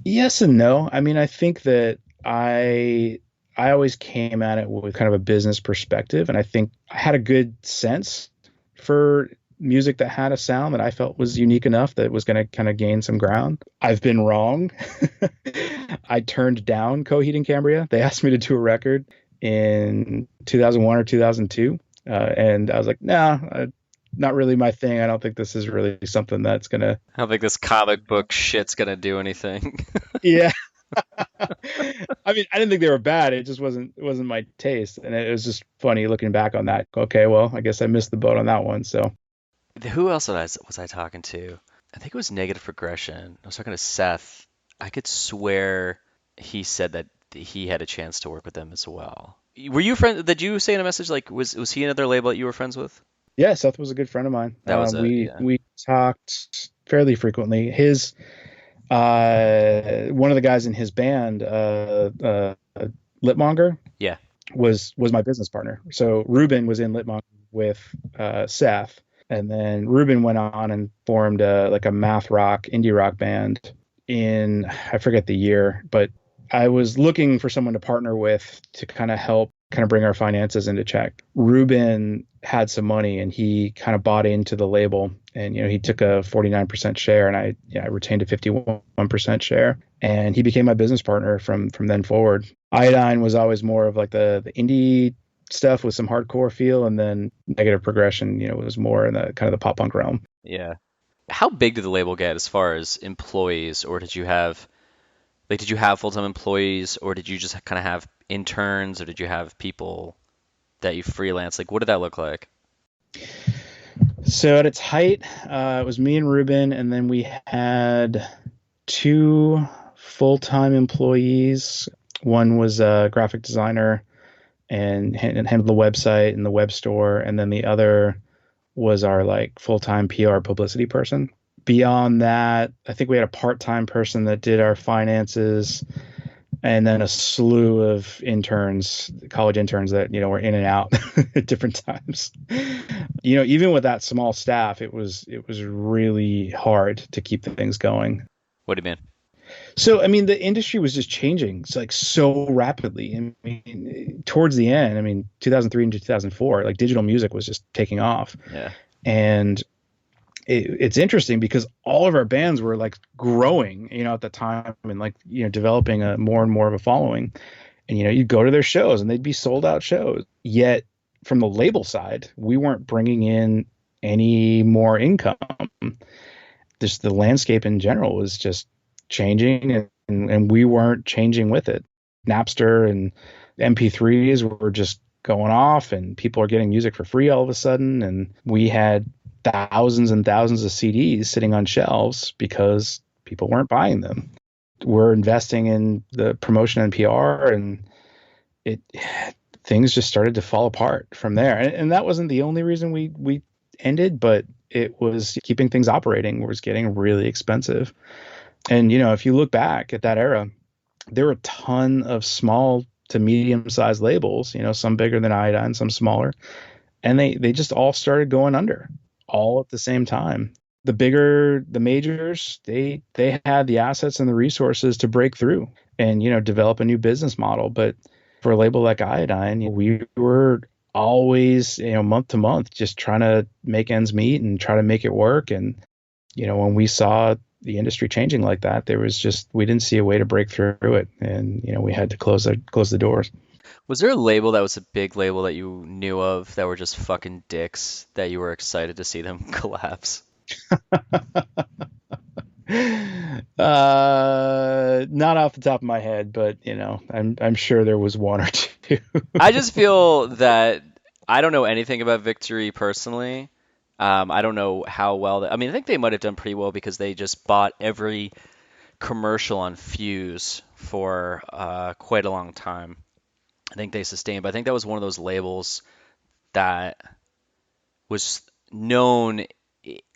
[SPEAKER 1] Yes and no. I mean, I think that I always came at it with kind of a business perspective, and I think I had a good sense for music that had a sound that I felt was unique enough that it was going to kind of gain some ground. I've been wrong. I turned down Coheed and Cambria. They asked me to do a record in 2001 or 2002, and I was like, nah, not really my thing. I don't think this is really something that's gonna.
[SPEAKER 2] I don't think this comic book shit's going to do anything.
[SPEAKER 1] Yeah. I mean, I didn't think they were bad. It wasn't my taste, and it was just funny looking back on that. Okay, well, I guess I missed the boat on that one. So
[SPEAKER 2] Who else was I talking to? I think it was Negative Progression. I was talking to Seth. I could swear he said that he had a chance to work with them as well. Were you friend? Did you say in a message like was he another label that you were friends with?
[SPEAKER 1] yeah, Seth was a good friend of mine.
[SPEAKER 2] That was a
[SPEAKER 1] We
[SPEAKER 2] yeah.
[SPEAKER 1] we talked fairly frequently. His one of the guys in his band, Litmonger,
[SPEAKER 2] Yeah.
[SPEAKER 1] was my business partner. So Ruben was in Litmonger with Seth, and then Ruben went on and formed like a math rock, indie rock band in, I forget the year, but I was looking for someone to partner with to kind of help kind of bring our finances into check. Ruben had some money and he kind of bought into the label, and he took a 49% share, and I retained a 51% share, and he became my business partner from then forward. Iodine was always more of like the indie stuff with some hardcore feel, and then Negative Progression, was more in the kind of the pop punk realm.
[SPEAKER 2] Yeah. How big did the label get as far as employees, or did you have full-time employees, or did you just kind of have interns, or did you have people that you freelance? Like, what did that look like?
[SPEAKER 1] So at its height, it was me and Ruben, and then we had two full-time employees. One was a graphic designer and handled the website and the web store, and then the other was our like full-time PR publicity person. Beyond that, I think we had a part-time person that did our finances, and then a slew of interns, college interns that were in and out at different times. Even with that small staff, it was really hard to keep the things going.
[SPEAKER 2] What do you mean?
[SPEAKER 1] So, I mean, the industry was just changing. It's like so rapidly. I mean, towards the end, 2003 into 2004, like digital music was just taking off.
[SPEAKER 2] Yeah.
[SPEAKER 1] And it's interesting because all of our bands were like growing, at the time, and like, developing a more and more of a following. And, you'd go to their shows and they'd be sold out shows. Yet from the label side, we weren't bringing in any more income. Just the landscape in general was just changing, and we weren't changing with it. Napster and MP3s were just going off, and people are getting music for free all of a sudden. And we had thousands and thousands of CDs sitting on shelves because people weren't buying them. We're investing in the promotion and PR, and things just started to fall apart from there. And that wasn't the only reason we ended, but it was keeping things operating was getting really expensive. And, if you look back at that era, there were a ton of small to medium sized labels, some bigger than Iodine, some smaller. And they just all started going under all at the same time. The majors, they had the assets and the resources to break through and, develop a new business model. But for a label like Iodine, we were always, month to month, just trying to make ends meet and try to make it work. And, when we saw the industry changing like that, we didn't see a way to break through it. And, we had to close the doors.
[SPEAKER 2] Was there a label that was a big label that you knew of that were just fucking dicks that you were excited to see them collapse?
[SPEAKER 1] Not off the top of my head, but I'm sure there was one or two.
[SPEAKER 2] I just feel that I don't know anything about Victory personally. I don't know how well I mean, I think they might have done pretty well because they just bought every commercial on Fuse for quite a long time. I think they sustained, but I think that was one of those labels that was known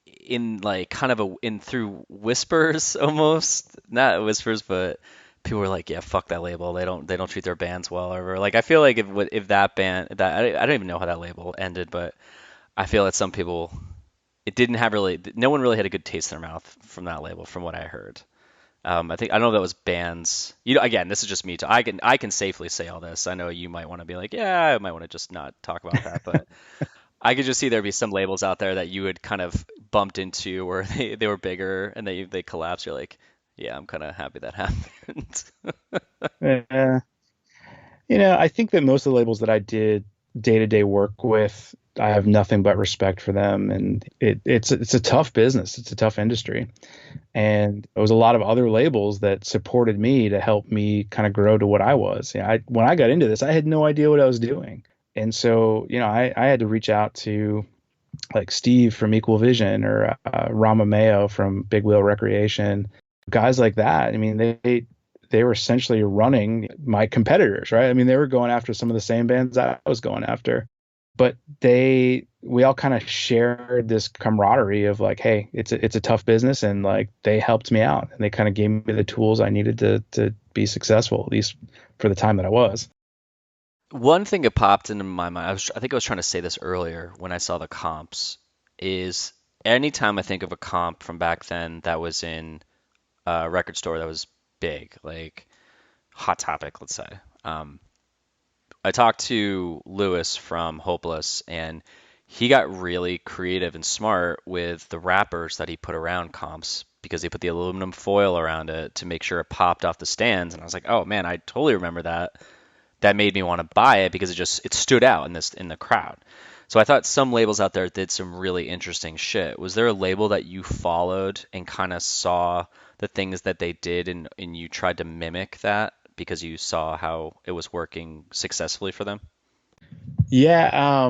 [SPEAKER 2] in like kind of in through whispers almost, not whispers, but people were like, yeah, fuck that label. They don't treat their bands well, or like I feel like if that band that I don't even know how that label ended, but I feel that some people it didn't have really no one really had a good taste in their mouth from that label, from what I heard. I don't know if that was bands. Again, this is just me. I can safely say all this. I know you might want to be like, yeah, I might want to just not talk about that, but I could just see there'd be some labels out there that you had kind of bumped into where they were bigger and they collapsed. You're like, yeah, I'm kind of happy that happened.
[SPEAKER 1] Yeah. I think that most of the labels that I did day-to-day work with, I have nothing but respect for them. And it's a tough business. It's a tough industry. And there was a lot of other labels that supported me to help me kind of grow to what I was. When I got into this, I had no idea what I was doing. And so, I had to reach out to like Steve from Equal Vision or Rama Mayo from Big Wheel Recreation, guys like that. I mean, they were essentially running my competitors, right? I mean, they were going after some of the same bands I was going after, but we all kind of shared this camaraderie of like, hey, it's a tough business, and like they helped me out and they kind of gave me the tools I needed to be successful, at least for the time that I was.
[SPEAKER 2] One thing that popped into my mind, I think I was trying to say this earlier when I saw the comps, is anytime I think of a comp from back then that was in a record store that was big, like Hot Topic, let's say. Um, I talked to Lewis from Hopeless, and he got really creative and smart with the wrappers that he put around comps because he put the aluminum foil around it to make sure it popped off the stands. And I was like, oh man, I totally remember that. That made me want to buy it because it stood out in the crowd. So I thought some labels out there did some really interesting shit. Was there a label that you followed and kind of saw the things that they did and you tried to mimic that because you saw how it was working successfully for them?
[SPEAKER 1] Yeah.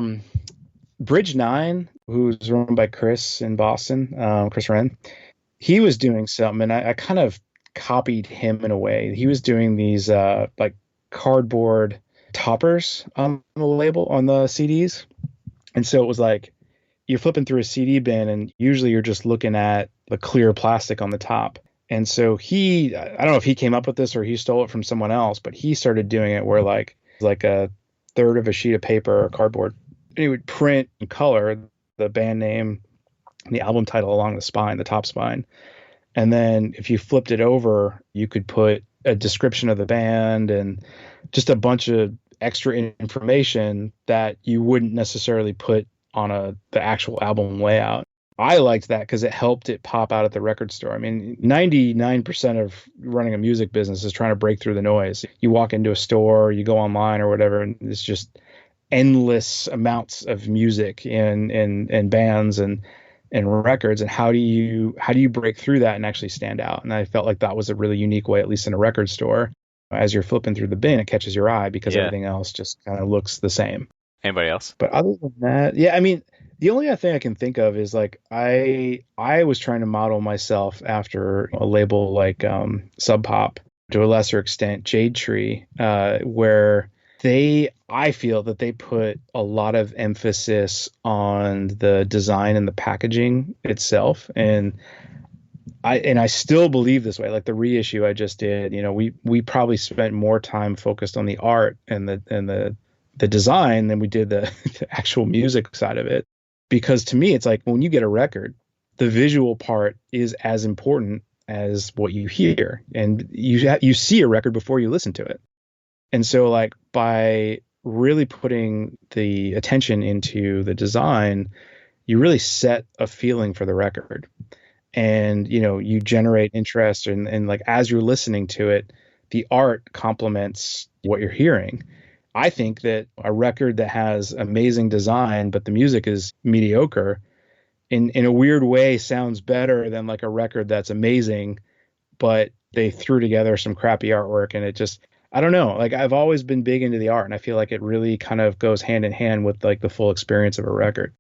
[SPEAKER 1] Bridge 9, who's run by Chris in Boston, Chris Wren, he was doing something, and I kind of copied him in a way. He was doing these like cardboard toppers on the label on the CDs, and so it was like you're flipping through a CD bin, and usually you're just looking at the clear plastic on the top. And so I don't know if he came up with this or he stole it from someone else, but he started doing it where like a third of a sheet of paper or cardboard, and he would print in color the band name and the album title along the spine, the top spine. And then if you flipped it over, you could put a description of the band and just a bunch of extra information that you wouldn't necessarily put on the actual album layout. I liked that because it helped it pop out at the record store. I mean, 99% of running a music business is trying to break through the noise. You walk into a store, you go online or whatever, and it's just endless amounts of music and bands and records. And how do you break through that and actually stand out? And I felt like that was a really unique way, at least in a record store. As you're flipping through the bin, it catches your eye because
[SPEAKER 2] Yeah.
[SPEAKER 1] everything else just kind of looks the same.
[SPEAKER 2] Anybody else?
[SPEAKER 1] But other than that, yeah, I mean, the only other thing I can think of is like I was trying to model myself after a label like Sub Pop, to a lesser extent Jade Tree, where I feel that they put a lot of emphasis on the design and the packaging itself. And I still believe this way. Like the reissue I just did, we probably spent more time focused on the art and the design than we did the actual music side of it. Because to me, it's like when you get a record, the visual part is as important as what you hear, and you see a record before you listen to it. And so, like, by really putting the attention into the design, you really set a feeling for the record. And, you generate interest, and like as you're listening to it, the art complements what you're hearing. I think that a record that has amazing design, but the music is mediocre, in a weird way sounds better than like a record that's amazing, but they threw together some crappy artwork, and it just, I don't know. Like I've always been big into the art, and I feel like it really kind of goes hand in hand with like the full experience of a record.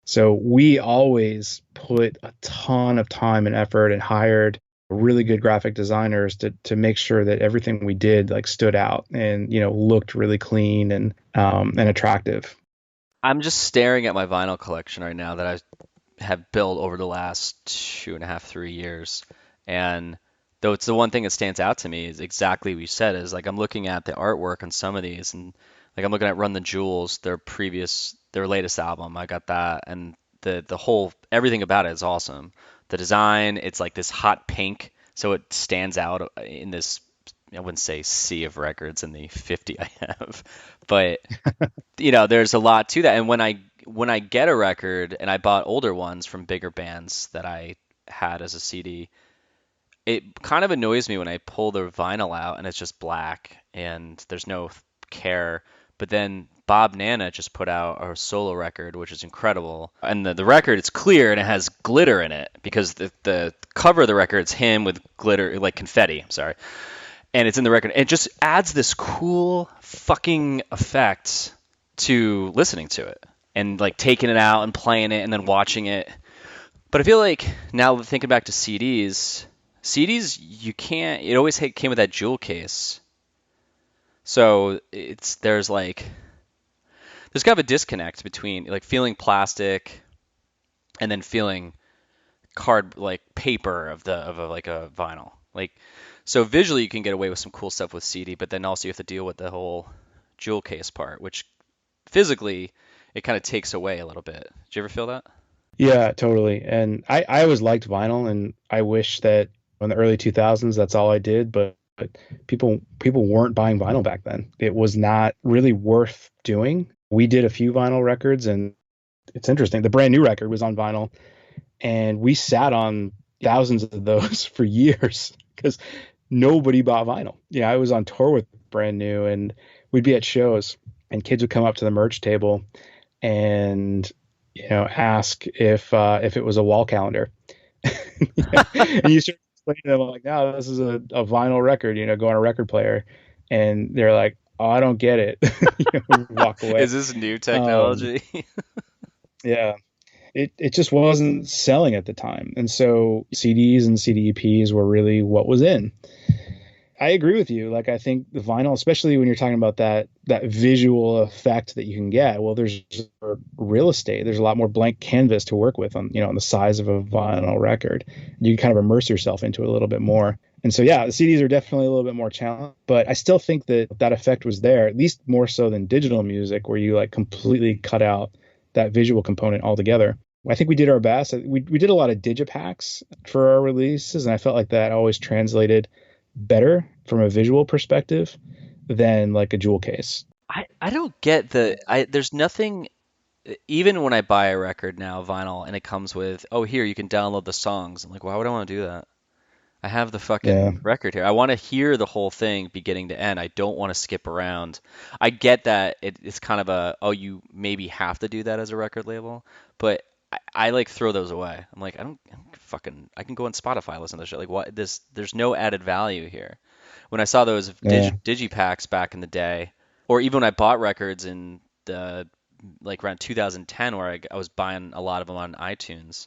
[SPEAKER 1] So we always put a ton of time and effort and hired really good graphic designers to make sure that everything we did like stood out and looked really clean and attractive.
[SPEAKER 2] I'm just staring at my vinyl collection right now that I have built over the last 2.5, 3 years. And though it's the one thing that stands out to me is exactly what you said, is like I'm looking at the artwork on some of these, and like I'm looking at Run the Jewels, their latest album. I got that, and the whole everything about it is awesome. The design, it's like this hot pink, so it stands out in this, I wouldn't say sea of records in the 50 I have, but there's a lot to that. And when I get a record, and I bought older ones from bigger bands that I had as a CD, it kind of annoys me when I pull the vinyl out and it's just black and there's no care. But then Bob Nana just put out a solo record, which is incredible. And the record, it's clear and it has glitter in it because the cover of the record is him with glitter, like confetti. I'm sorry. And it's in the record. It just adds this cool fucking effect to listening to it and like taking it out and playing it and then watching it. But I feel like now thinking back to CDs you can't. It always came with that jewel case, so there's kind of a disconnect between like feeling plastic and then feeling card like paper like a vinyl. Like so visually you can get away with some cool stuff with CD, but then also you have to deal with the whole jewel case part, which physically it kind of takes away a little bit. Did you ever feel that?
[SPEAKER 1] Yeah, totally. And I always liked vinyl, and I wish that in the early 2000s that's all I did, but people weren't buying vinyl back then. It was not really worth doing. We did a few vinyl records, and it's interesting. The brand new record was on vinyl, and we sat on thousands of those for years because nobody bought vinyl. Yeah, I was on tour with brand new, and we'd be at shows, and kids would come up to the merch table and ask if it was a wall calendar. And you start explaining to them like, no, this is a vinyl record, go on a record player. And they're like, oh, I don't get it. Walk away.
[SPEAKER 2] Is this new
[SPEAKER 1] Um,
[SPEAKER 2] technology?
[SPEAKER 1] yeah, it just wasn't selling at the time. And so CDs and CD EPs were really what was in. I agree with you. Like, I think the vinyl, especially when you're talking about that visual effect that you can get, well, there's real estate. There's a lot more blank canvas to work with on the size of a vinyl record. You can kind of immerse yourself into it a little bit more. And so, yeah, the CDs are definitely a little bit more challenging, but I still think that effect was there, at least more so than digital music, where you like completely cut out that visual component altogether. I think we did our best. We did a lot of digipacks for our releases, and I felt like that always translated better from a visual perspective than like a jewel case.
[SPEAKER 2] I don't get there's nothing. Even when I buy a record now, vinyl, and it comes with, oh, here, you can download the songs. I'm like, why would I want to do that? I have the
[SPEAKER 1] Yeah.
[SPEAKER 2] fucking record here. I want to hear the whole thing beginning to end. I don't want to skip around. I get that it's kind of oh, you maybe have to do that as a record label, but I like throw those away. I'm like, I don't fucking, I can go on Spotify and listen to this shit. Like, what, there's no added value here. When I saw those
[SPEAKER 1] Yeah.
[SPEAKER 2] digipacks back in the day, or even when I bought records in the like around 2010, where I was buying a lot of them on iTunes,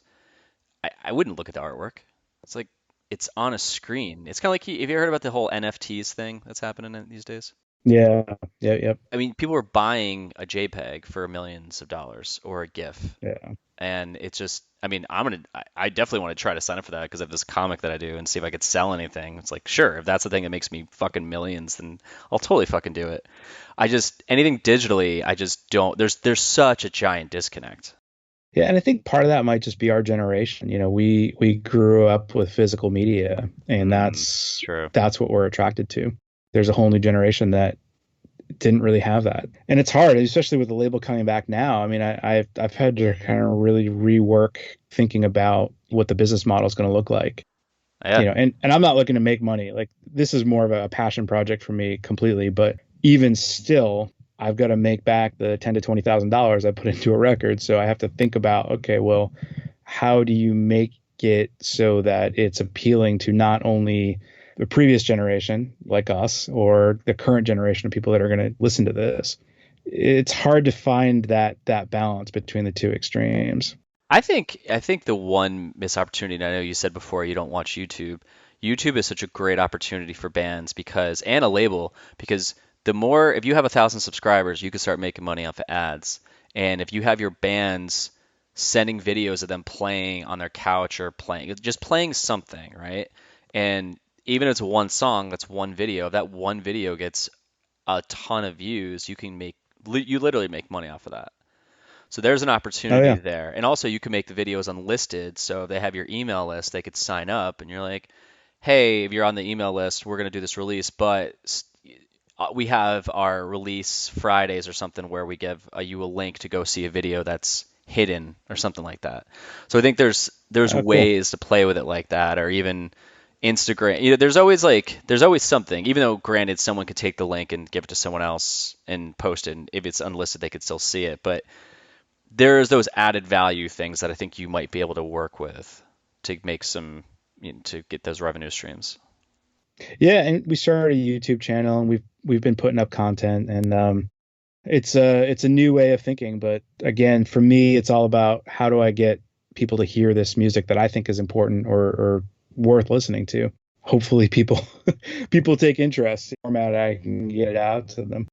[SPEAKER 2] I wouldn't look at the artwork. It's like it's on a screen. It's kind of like, have you ever heard about the whole NFTs thing that's happening these days?
[SPEAKER 1] Yeah. Yeah. Yep.
[SPEAKER 2] I mean, people were buying a JPEG for millions of dollars or a GIF.
[SPEAKER 1] Yeah.
[SPEAKER 2] And it's just, I mean, I definitely want to try to sign up for that because I have this comic that I do and see if I could sell anything. It's like, sure, if that's the thing that makes me fucking millions, then I'll totally fucking do it. I just, anything digitally, I just don't, there's such a giant disconnect.
[SPEAKER 1] Yeah, and I think part of that might just be our generation. We grew up with physical media, and that's
[SPEAKER 2] True.
[SPEAKER 1] that's what we're attracted to. There's a whole new generation that didn't really have that, and it's hard, especially with the label coming back now. I mean, I've had to kind of really rework thinking about what the business model is going to look like.
[SPEAKER 2] Yeah.
[SPEAKER 1] And I'm not looking to make money. Like, this is more of a passion project for me completely. But even still, I've got to make back the $10,000 to $20,000 I put into a record. So I have to think about, okay, well, how do you make it so that it's appealing to not only the previous generation like us or the current generation of people that are going to listen to this? It's hard to find that balance between the two extremes.
[SPEAKER 2] I think the one missed opportunity, I know you said before you don't watch YouTube. YouTube is such a great opportunity for bands because, and a label, because the more, if you have 1,000 subscribers, you can start making money off of ads. And if you have your bands sending videos of them playing on their couch or playing, just playing something, right? And even if it's one song, that's one video. If that one video gets a ton of views, you literally make money off of that. So there's an
[SPEAKER 1] Oh
[SPEAKER 2] opportunity
[SPEAKER 1] yeah.
[SPEAKER 2] there. And also you can make the videos unlisted. So if they have your email list, they could sign up and you're like, hey, if you're on the email list, we're going to do this release, but we have our release Fridays or something where we give you a link to go see a video that's hidden or something like that. So I think there's
[SPEAKER 1] Oh, cool.
[SPEAKER 2] ways to play with it like that, or even Instagram. There's always something. Even though granted, someone could take the link and give it to someone else and post it, and if it's unlisted, they could still see it. But there's those added value things that I think you might be able to work with to make some, to get those revenue streams.
[SPEAKER 1] Yeah, and we started a YouTube channel, and we've been putting up content, and it's a new way of thinking. But again, for me, it's all about how do I get people to hear this music that I think is important or worth listening to. Hopefully, people people take interest. Format I can get it out to them.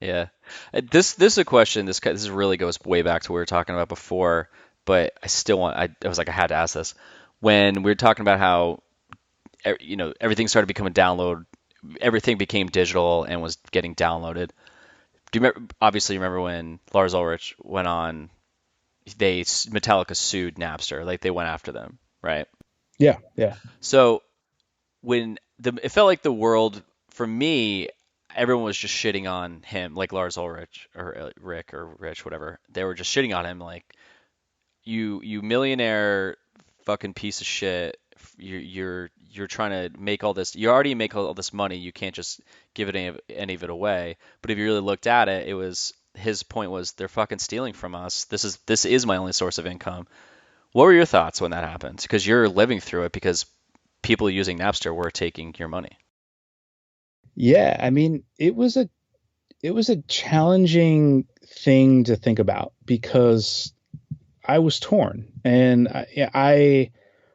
[SPEAKER 2] Yeah. This is a question. This really goes way back to what we were talking about before, but I still want. I was like I had to ask this when we were talking about how everything started becoming download. Everything became digital and was getting downloaded. Do you remember? Obviously, you remember when Lars Ulrich went on. Metallica sued Napster. Like they went after them, right?
[SPEAKER 1] Yeah, yeah,
[SPEAKER 2] So when it felt like the world for me, everyone was just shitting on him, like Lars Ulrich or Rick or Rich, whatever. They were just shitting on him, like you millionaire fucking piece of shit. You're trying to make all this. You already make all this money. You can't just give it any of it away. But if you really looked at it, it was his point was they're fucking stealing from us. This is my only source of income. What were your thoughts when that happened? Because you're living through it because people using Napster were taking your money.
[SPEAKER 1] yeah. I mean, it was a challenging thing to think about because I was torn, and I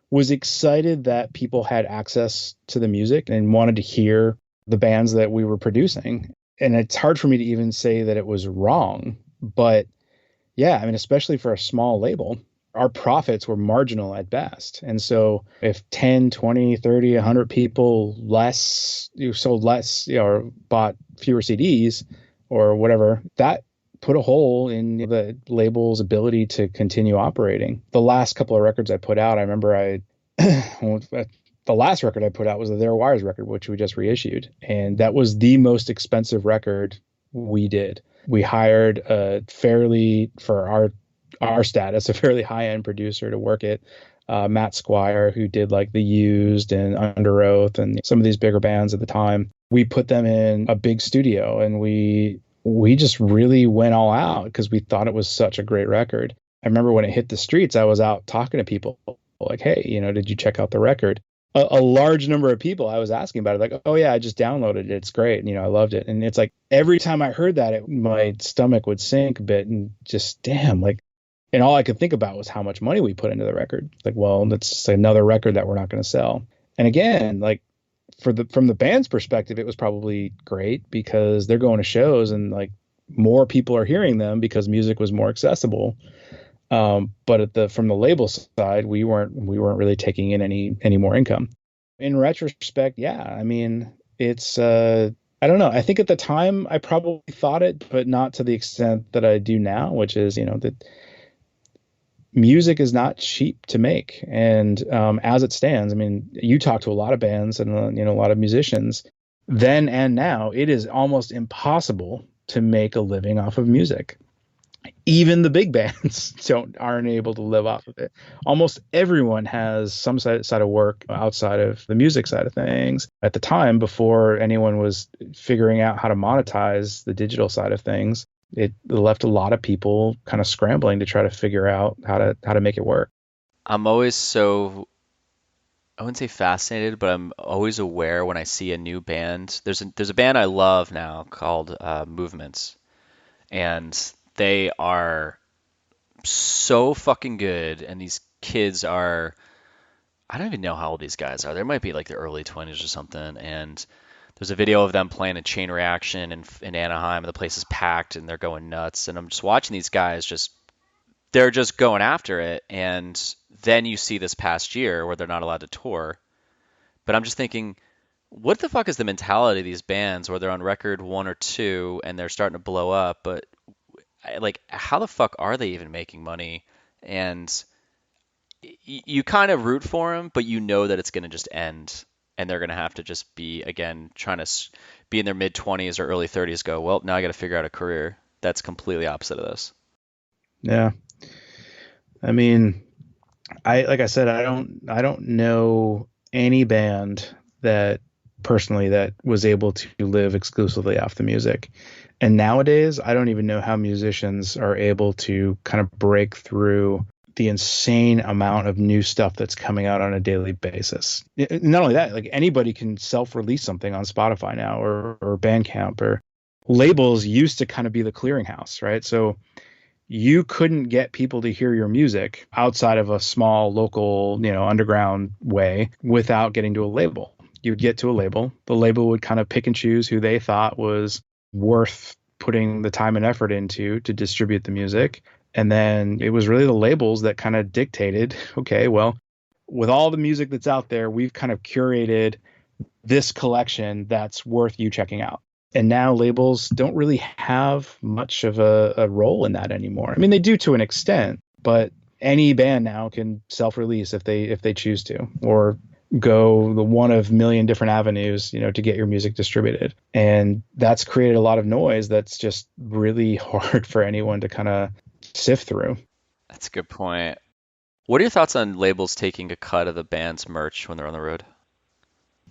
[SPEAKER 1] was excited that people had access to the music and wanted to hear the bands that we were producing. And it's hard for me to even say that it was wrong, but yeah, I mean, especially for a small label, our profits were marginal at best. And so if 10, 20, 30, 100 people less, you sold less, or bought fewer CDs or whatever, that put a hole in the label's ability to continue operating. The last couple of records I put out, I remember the last record I put out was the There Wires record, which we just reissued. And that was the most expensive record we did. We hired for our status, a fairly high end producer to work it. Matt Squire, who did like The Used and Under Oath and some of these bigger bands at the time. We put them in a big studio, and we just really went all out because we thought it was such a great record. I remember when it hit the streets, I was out talking to people like, hey, did you check out the record? A large number of people I was asking about it, like, oh yeah, I just downloaded it. It's great. And, I loved it. And it's like every time I heard that, my stomach would sink a bit and just damn, like, and all I could think about was how much money we put into the record. Like, well, that's another record that we're not going to sell. And again, like from the band's perspective, it was probably great because they're going to shows and like more people are hearing them because music was more accessible. But from the label side, we weren't really taking in any more income. In retrospect, yeah, I mean, it's I don't know. I think at the time I probably thought it, but not to the extent that I do now, which is, that music is not cheap to make. And as it stands, I mean, you talk to a lot of bands and a lot of musicians. Then and now, it is almost impossible to make a living off of music. Even the big bands aren't able to live off of it. Almost everyone has some side of work outside of the music side of things. At the time, before anyone was figuring out how to monetize the digital side of things, it left a lot of people kind of scrambling to try to figure out how to make it work.
[SPEAKER 2] I'm always so, I wouldn't say fascinated, but I'm always aware when I see a new band. There's a band I love now called Movements, and they are so fucking good. And these kids are, I don't even know how old these guys are. They might be like the early 20s or something. And there's a video of them playing a Chain Reaction in Anaheim, and the place is packed, and they're going nuts. And I'm just watching these guys they're just going after it. And then you see this past year where they're not allowed to tour. But I'm just thinking, what the fuck is the mentality of these bands where they're on record one or two and they're starting to blow up? But like, how the fuck are they even making money? And you kind of root for them, but you know that it's going to just end, and they're going to have to just be again trying to be in their mid 20s or early 30s. Go, well, now I got to figure out a career. That's completely opposite of this.
[SPEAKER 1] Yeah. I mean, like I said, I don't know any band that personally that was able to live exclusively off the music. And nowadays, I don't even know how musicians are able to kind of break through the insane amount of new stuff that's coming out on a daily basis. Not only that, like anybody can self-release something on Spotify now or Bandcamp, or labels used to kind of be the clearinghouse, right? So you couldn't get people to hear your music outside of a small local, underground way without getting to a label. You'd get to a label. The label would kind of pick and choose who they thought was worth putting the time and effort into to distribute the music. And then it was really the labels that kind of dictated, okay, well, with all the music that's out there, we've kind of curated this collection that's worth you checking out. And now labels don't really have much of a role in that anymore. I mean, they do to an extent, but any band now can self-release if they choose to, or go the one of million different avenues, to get your music distributed. And that's created a lot of noise that's just really hard for anyone to kind of sift through.
[SPEAKER 2] That's a good point. What are your thoughts on labels taking a cut of the band's merch when they're on the road?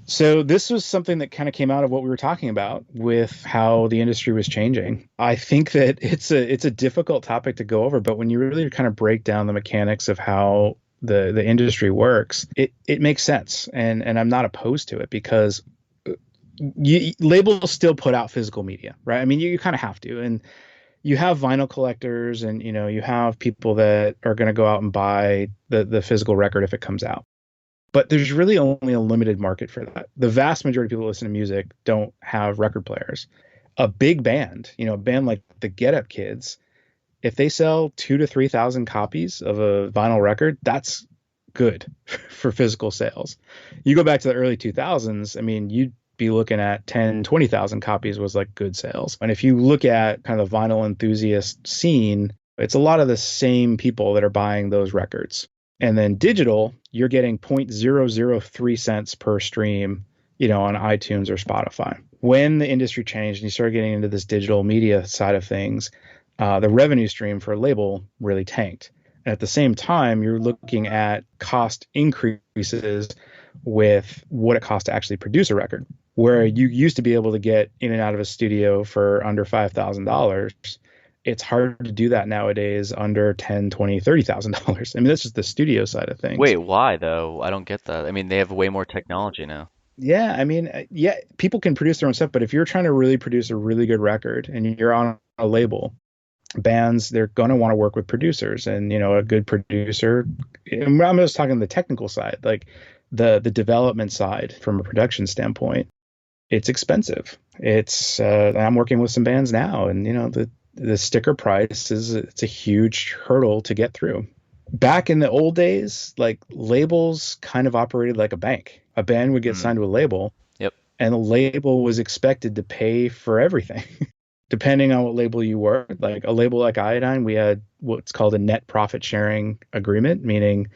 [SPEAKER 1] So this was something that kind of came out of what we were talking about with how the industry was changing. I think that it's a difficult topic to go over, but when you really kind of break down the mechanics of how the industry works, it makes sense. And I'm not opposed to it because labels still put out physical media, right? I mean, you kind of have to. And you have vinyl collectors and, you have people that are going to go out and buy the physical record if it comes out. But there's really only a limited market for that. The vast majority of people who listen to music don't have record players. A big band, a band like the Get Up Kids, if they sell 2,000 to 3,000 copies of a vinyl record, that's good for physical sales. You go back to the early 2000s, I mean, you'd be looking at 10, 20,000 copies was like good sales. And if you look at kind of the vinyl enthusiast scene, it's a lot of the same people that are buying those records. And then digital, you're getting 0.003 cents per stream, on iTunes or Spotify. When the industry changed and you started getting into this digital media side of things, the revenue stream for a label really tanked. And at the same time, you're looking at cost increases with what it costs to actually produce a record, where you used to be able to get in and out of a studio for under $5,000. It's hard to do that nowadays under $10, $20, $30,000. I mean, that's just the studio side of things.
[SPEAKER 2] Wait, why though? I don't get that. I mean, they have way more technology now.
[SPEAKER 1] Yeah, I mean, yeah, people can produce their own stuff, but if you're trying to really produce a really good record and you're on a label, bands, they're going to want to work with producers. And, a good producer, I'm just talking the technical side. Like, the development side from a production standpoint, it's expensive. I'm working with some bands now, and the sticker price it's a huge hurdle to get through. Back in the old days, like labels kind of operated like a bank. A band would get
[SPEAKER 2] Mm.
[SPEAKER 1] signed to a label,
[SPEAKER 2] Yep.
[SPEAKER 1] and the label was expected to pay for everything. Depending on what label you were, like a label like Iodine, we had what's called a net profit sharing agreement, meaning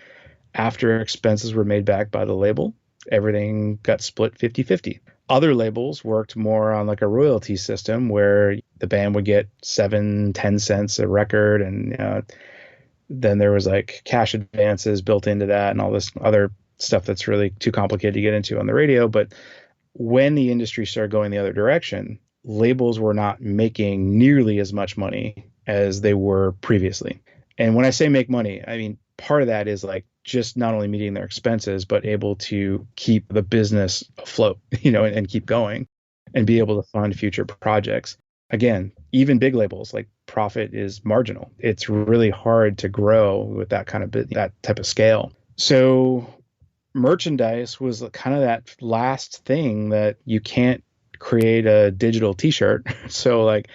[SPEAKER 1] after expenses were made back by the label, everything got split 50-50. Other labels worked more on like a royalty system where the band would get 7-10 cents a record, and then there was like cash advances built into that and all this other stuff that's really too complicated to get into on the radio. But when the industry started going the other direction, labels were not making nearly as much money as they were previously. And when I say make money, I mean, part of that is like just not only meeting their expenses, but able to keep the business afloat, and keep going and be able to fund future projects. Again, even big labels, like profit is marginal. It's really hard to grow with that kind of that type of scale. So merchandise was kind of that last thing that you can't create a digital t-shirt. So like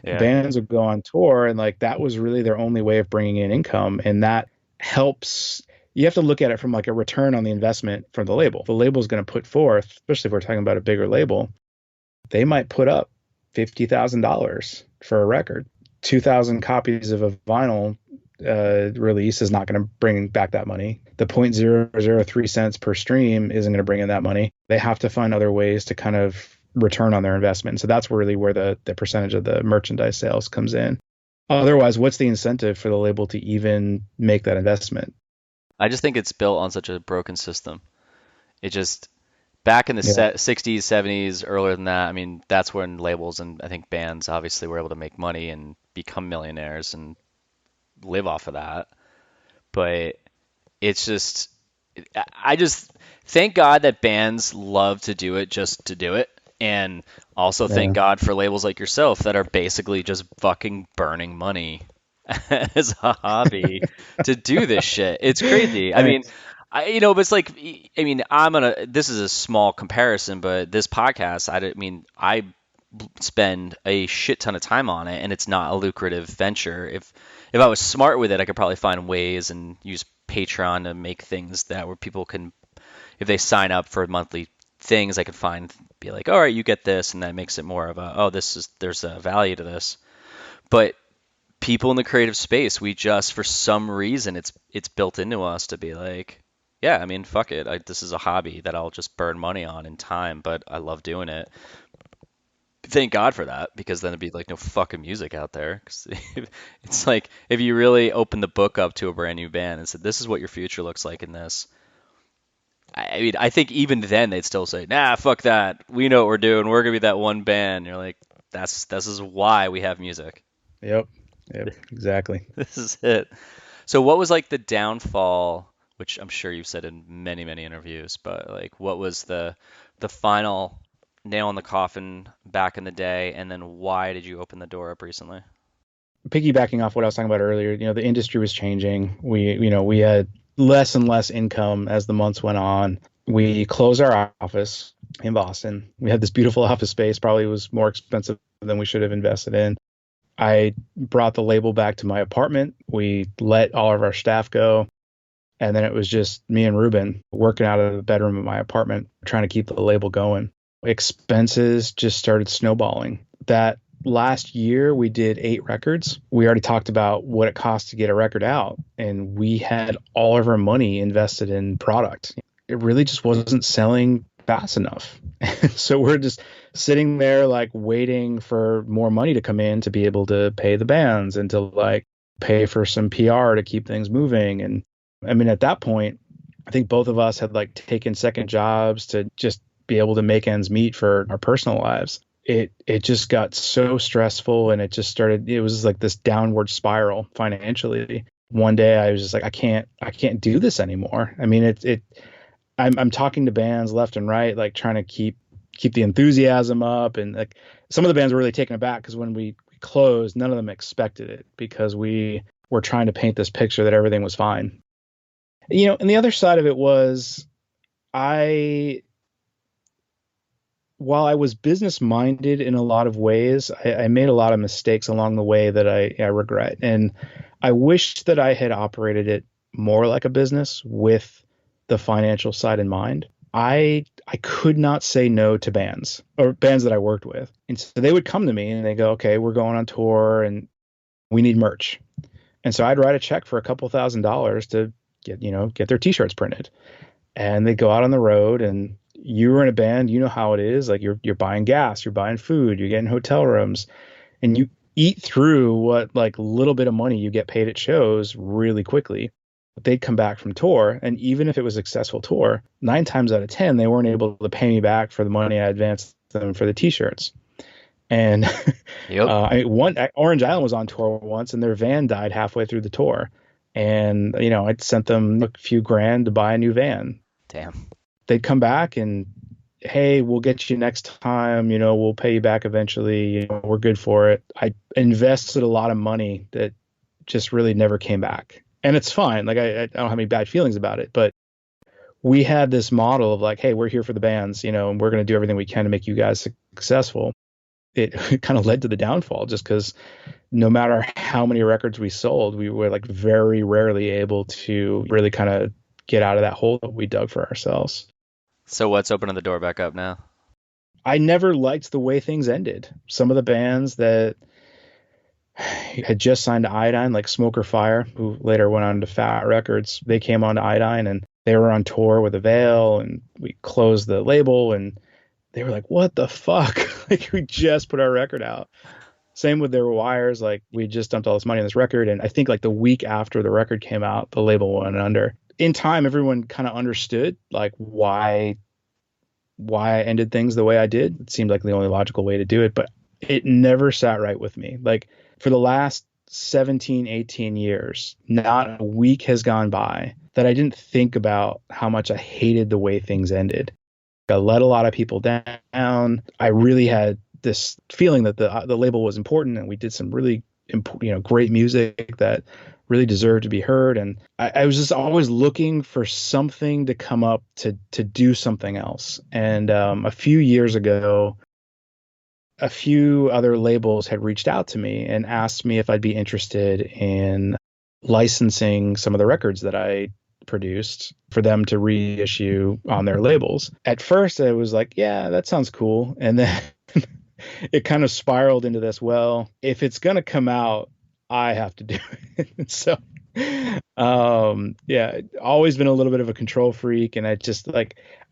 [SPEAKER 2] Yeah.
[SPEAKER 1] bands would go on tour, and like that was really their only way of bringing in income. And that helps. You have to look at it from like a return on the investment from the label. The label is going to put forth, especially if we're talking about a bigger label, they might put up $50,000 for a record. 2,000 copies of a vinyl release is not going to bring back that money. The 0.003 cents per stream isn't going to bring in that money. They have to find other ways to kind of return on their investment. So that's really where the percentage of the merchandise sales comes in. Otherwise, what's the incentive for the label to even make that investment?
[SPEAKER 2] I just think it's built on such a broken system. It just back in the
[SPEAKER 1] Yeah.
[SPEAKER 2] 60s, 70s, earlier than that, I mean, that's when labels and I think bands obviously were able to make money and become millionaires and live off of that. But it's just, I just thank God that bands love to do it just to do it. And also thank
[SPEAKER 1] Yeah.
[SPEAKER 2] God for labels like yourself that are basically just fucking burning money as a hobby to do this shit. It's crazy. I
[SPEAKER 1] I mean,
[SPEAKER 2] mean, but it's like, I mean, this is a small comparison, but this podcast, I spend a shit ton of time on it, and it's not a lucrative venture. If I was smart with it, I could probably find ways and use Patreon to make things that where people can, if they sign up for monthly things, I could be like, all right, you get this, and that makes it more of a, oh, there's a value to this. But people in the creative space, we just, for some reason, it's built into us to be like, yeah, I mean, fuck it. This is a hobby that I'll just burn money on in time, but I love doing it. Thank God for that, because then it'd be like no fucking music out there. 'Cause it's like if you really open the book up to a brand new band and said, "This is what your future looks like in this." I mean, I think even then they'd still say, "Nah, fuck that. We know what we're doing. We're gonna be that one band." You're like, this is why we have music.
[SPEAKER 1] yep. Yep. Exactly.
[SPEAKER 2] This is it. So what was like the downfall, which I'm sure you've said in many, many interviews, but like what was the final nail in the coffin back in the day, and then why did you open the door up recently?
[SPEAKER 1] Piggybacking off what I was talking about earlier, the industry was changing. We had less and less income as the months went on. We closed our office in Boston. We had this beautiful office space, probably was more expensive than we should have invested in. I brought the label back to my apartment. We let all of our staff go. And then it was just me and Ruben working out of the bedroom of my apartment, trying to keep the label going. Expenses just started snowballing. That last year, we did 8 records. We already talked about what it cost to get a record out, and we had all of our money invested in product. It really just wasn't selling fast enough. So we're just sitting there like waiting for more money to come in to be able to pay the bands and to like pay for some PR to keep things moving. And I mean, at that point, I think both of us had like taken second jobs to just be able to make ends meet for our personal lives. It just got so stressful, and it was like this downward spiral financially. One day I was just like, I can't do this anymore. I mean, I'm talking to bands left and right, like trying to keep the enthusiasm up. And like some of the bands were really taken aback because when we closed, none of them expected it because we were trying to paint this picture that everything was fine. And the other side of it was I while I was business minded in a lot of ways, I made a lot of mistakes along the way that I regret. And I wish that I had operated it more like a business with the financial side in mind. I could not say no to bands or bands that I worked with. And so they would come to me and they go, okay, we're going on tour and we need merch. And so I'd write a check for a couple $1,000s to get their t-shirts printed. And they go out on the road, and you were in a band, you know how it is. Like you're buying gas, you're buying food, you're getting hotel rooms, and you eat through what like little bit of money you get paid at shows really quickly. But they'd come back from tour, and even if it was a successful tour, 9 times out of 10, they weren't able to pay me back for the money I advanced them for the t-shirts. And
[SPEAKER 2] Yep.
[SPEAKER 1] one Orange Island was on tour once, and their van died halfway through the tour. And I'd sent them a few grand to buy a new van.
[SPEAKER 2] Damn.
[SPEAKER 1] They'd come back and, hey, we'll get you next time. We'll pay you back eventually. We're good for it. I invested a lot of money that just really never came back. And it's fine. Like I don't have any bad feelings about it, but we had this model of like, hey, we're here for the bands, and we're going to do everything we can to make you guys successful. It kind of led to the downfall just because no matter how many records we sold, we were like very rarely able to really kind of get out of that hole that we dug for ourselves.
[SPEAKER 2] So what's opening the door back up now?
[SPEAKER 1] I never liked the way things ended. Some of the bands that had just signed to Iodine, like Smoke or Fire, who later went on to Fat Records, they came on to Iodine and they were on tour with Avail, and we closed the label, and they were like, what the fuck? Like, we just put our record out. Same with Their Wires. Like, we just dumped all this money on this record. And I think like the week after the record came out, the label went under. In time, everyone kind of understood like why I ended things the way I did. It seemed like the only logical way to do it, but it never sat right with me. Like for the last 17, 18 years, not a week has gone by that I didn't think about how much I hated the way things ended. I let a lot of people down. I really had this feeling that the label was important, and we did some really great music that really deserved to be heard. And I was just always looking for something to come up to do something else. And a few years ago, a few other labels had reached out to me and asked me if I'd be interested in licensing some of the records that I produced for them to reissue on their labels. At first, I was like, yeah, that sounds cool. And then it kind of spiraled into this, well, if it's going to come out, I have to do it. So, yeah, always been a little bit of a control freak. And I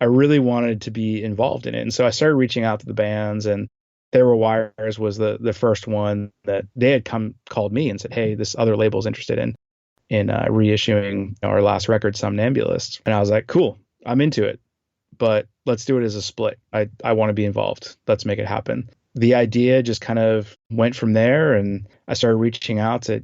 [SPEAKER 1] really wanted to be involved in it. And so I started reaching out to the bands, and There Were Wires was the first one that they had called me and said, hey, this other label's interested in reissuing our last record, Somnambulist. And I was like, cool, I'm into it, but let's do it as a split. I want to be involved. Let's make it happen. The idea just kind of went from there, and I started reaching out to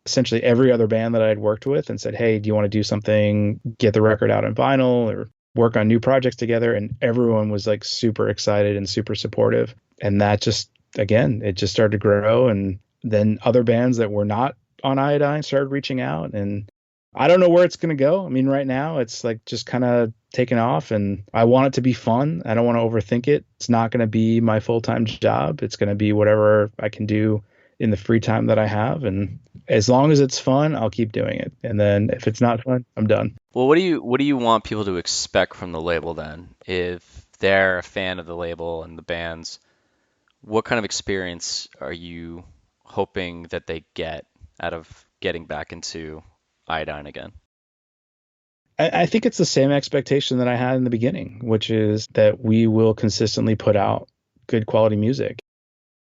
[SPEAKER 1] essentially every other band that I had worked with and said, hey, do you want to do something, get the record out on vinyl or work on new projects together? And everyone was like super excited and super supportive. And that just, again, it just started to grow. And then other bands that were not on Iodine started reaching out, and I don't know where it's going to go. I mean, right now it's like just kind of taking off, and I want it to be fun. I don't want to overthink it. It's not going to be my full-time job. It's going to be whatever I can do in the free time that I have. And as long as it's fun, I'll keep doing it. And then if it's not fun, I'm done.
[SPEAKER 2] Well, what do you want people to expect from the label then? If they're a fan of the label and the bands, what kind of experience are you hoping that they get out of getting back into Iodine again?
[SPEAKER 1] I think it's the same expectation that I had in the beginning, which is that we will consistently put out good quality music.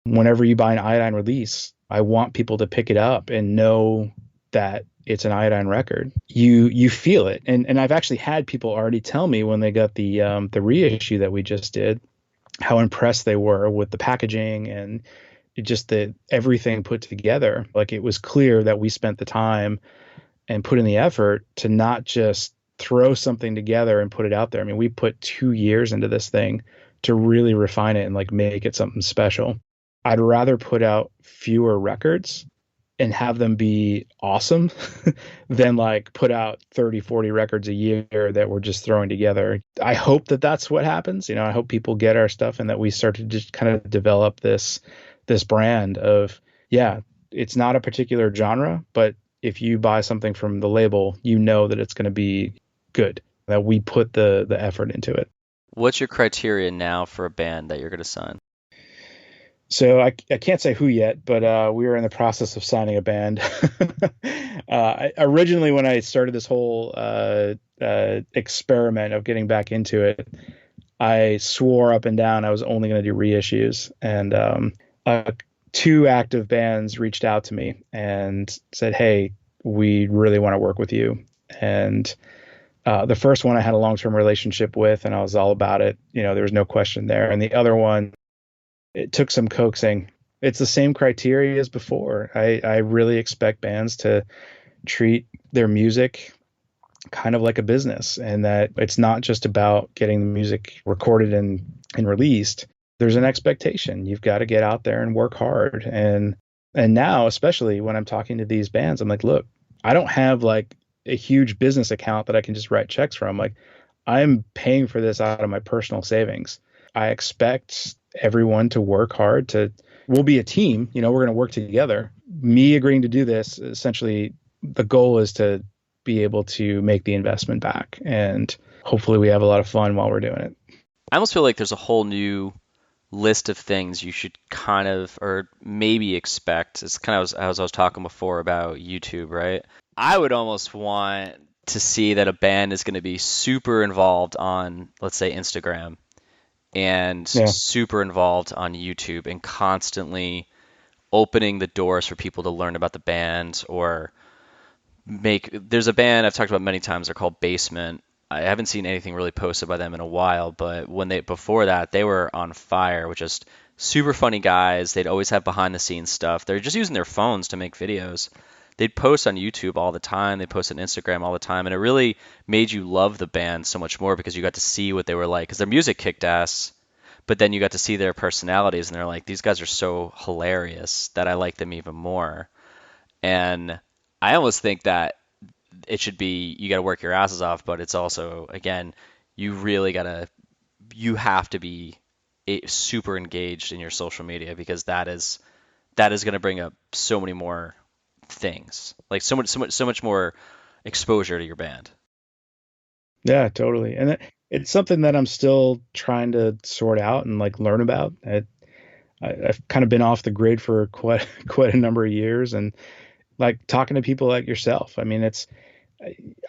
[SPEAKER 1] Whenever you buy an Iodine release, I want people to pick it up and know that it's an Iodine record. You feel it. And I've actually had people already tell me when they got the reissue that we just did, how impressed they were with the packaging and just everything put together. Like, it was clear that we spent the time and put in the effort to not just throw something together and put it out there. I mean, we put 2 years into this thing to really refine it and like make it something special. I'd rather put out fewer records and have them be awesome than like put out 30, 40 records a year that we're just throwing together. I hope that that's what happens. I hope people get our stuff and that we start to just kind of develop this brand of, yeah, it's not a particular genre, but if you buy something from the label, you know that it's going to be good, that we put the effort into it.
[SPEAKER 2] What's your criteria now for a band that you're going to sign?
[SPEAKER 1] So I can't say who yet, but we are in the process of signing a band. Originally, when I started this whole experiment of getting back into it, I swore up and down I was only going to do reissues. And two active bands reached out to me and said, "Hey, we really want to work with you." And the first one I had a long-term relationship with, and I was all about it. There was no question there. And the other one, it took some coaxing. It's the same criteria as before. I really expect bands to treat their music kind of like a business, and that it's not just about getting the music recorded and released. There's an expectation. You've got to get out there and work hard. And now, especially when I'm talking to these bands, I'm like, look, I don't have like a huge business account that I can just write checks from. Like, I'm paying for this out of my personal savings. I expect everyone to work hard. We'll be a team, we're going to work together. Me agreeing to do this, essentially the goal is to be able to make the investment back, and hopefully we have a lot of fun while we're doing it.
[SPEAKER 2] I almost feel like there's a whole new list of things you should kind of, or maybe expect. It's kind of as I was talking before about YouTube, right? I would almost want to see that a band is going to be super involved on, let's say, Instagram, and
[SPEAKER 1] Yeah.
[SPEAKER 2] super involved on YouTube, and constantly opening the doors for people to learn about the band. Or there's a band I've talked about many times, they're called Basement. I haven't seen anything really posted by them in a while, but before that, they were on fire with just super funny guys. They'd always have behind the scenes stuff. They're just using their phones to make videos. They'd post on YouTube all the time. They post on Instagram all the time, and it really made you love the band so much more because you got to see what they were like. Because their music kicked ass, but then you got to see their personalities, and they're like, these guys are so hilarious that I like them even more. And I almost think that it should be, you got to work your asses off, but it's also, again, you have to be super engaged in your social media, because that is going to bring up so many more things, like so much more exposure to your band.
[SPEAKER 1] Yeah, totally. And it's something that I'm still trying to sort out and like learn about. I've kind of been off the grid for quite quite a number of years, and like talking to people like yourself. I mean,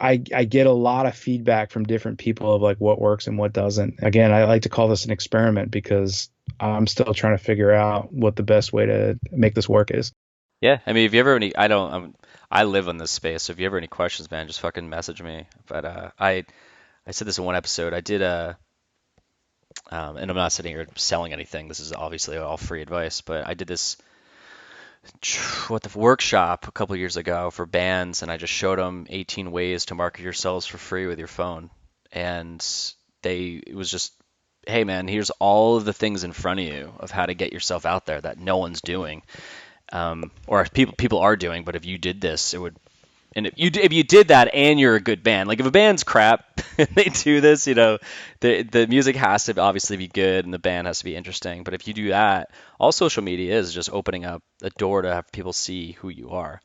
[SPEAKER 1] I get a lot of feedback from different people of like what works and what doesn't. Again, I like to call this an experiment because I'm still trying to figure out what the best way to make this work is.
[SPEAKER 2] Yeah, I mean, if you ever any, I don't, I live in this space, so if you ever any questions, man, just fucking message me. But I said this in one episode. I did and I'm not sitting here selling anything. This is obviously all free advice, but I did this the workshop a couple years ago for bands, and I just showed them 18 ways to market yourselves for free with your phone. And it was just, hey man, here's all of the things in front of you of how to get yourself out there that no one's doing, or people are doing. But if you did this, it would. And if you did that and you're a good band, like if a band's crap and they do this, the music has to obviously be good and the band has to be interesting. But if you do that, all social media is just opening up a door to have people see who you are.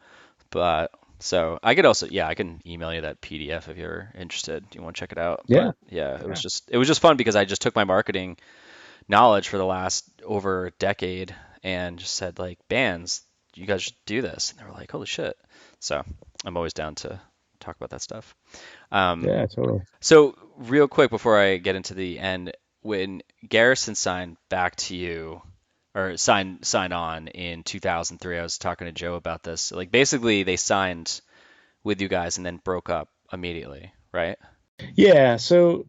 [SPEAKER 2] But so I could also, yeah, I can email you that PDF if you're interested. Do you want to check it out?
[SPEAKER 1] Yeah.
[SPEAKER 2] But yeah,
[SPEAKER 1] Yeah.
[SPEAKER 2] it was just fun because I just took my marketing knowledge for the last over a decade and just said, like, bands, you guys should do this. And they were like, holy shit. So I'm always down to talk about that stuff.
[SPEAKER 1] Yeah, totally.
[SPEAKER 2] So real quick before I get into the end, when Garrison signed back to you, or signed on in 2003, I was talking to Joe about this. Like basically they signed with you guys and then broke up immediately, right?
[SPEAKER 1] Yeah. So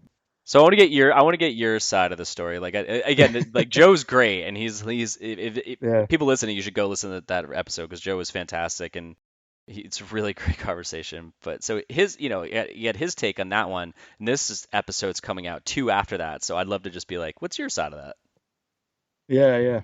[SPEAKER 2] So I want to get your side of the story. Like again, like Joe's great, and he's
[SPEAKER 1] yeah.
[SPEAKER 2] if people listening, you should go listen to that episode because Joe is fantastic, and it's a really great conversation. But so he had his take on that one, and episode's coming out two after that. So I'd love to just be like, what's your side of that?
[SPEAKER 1] Yeah. Yeah.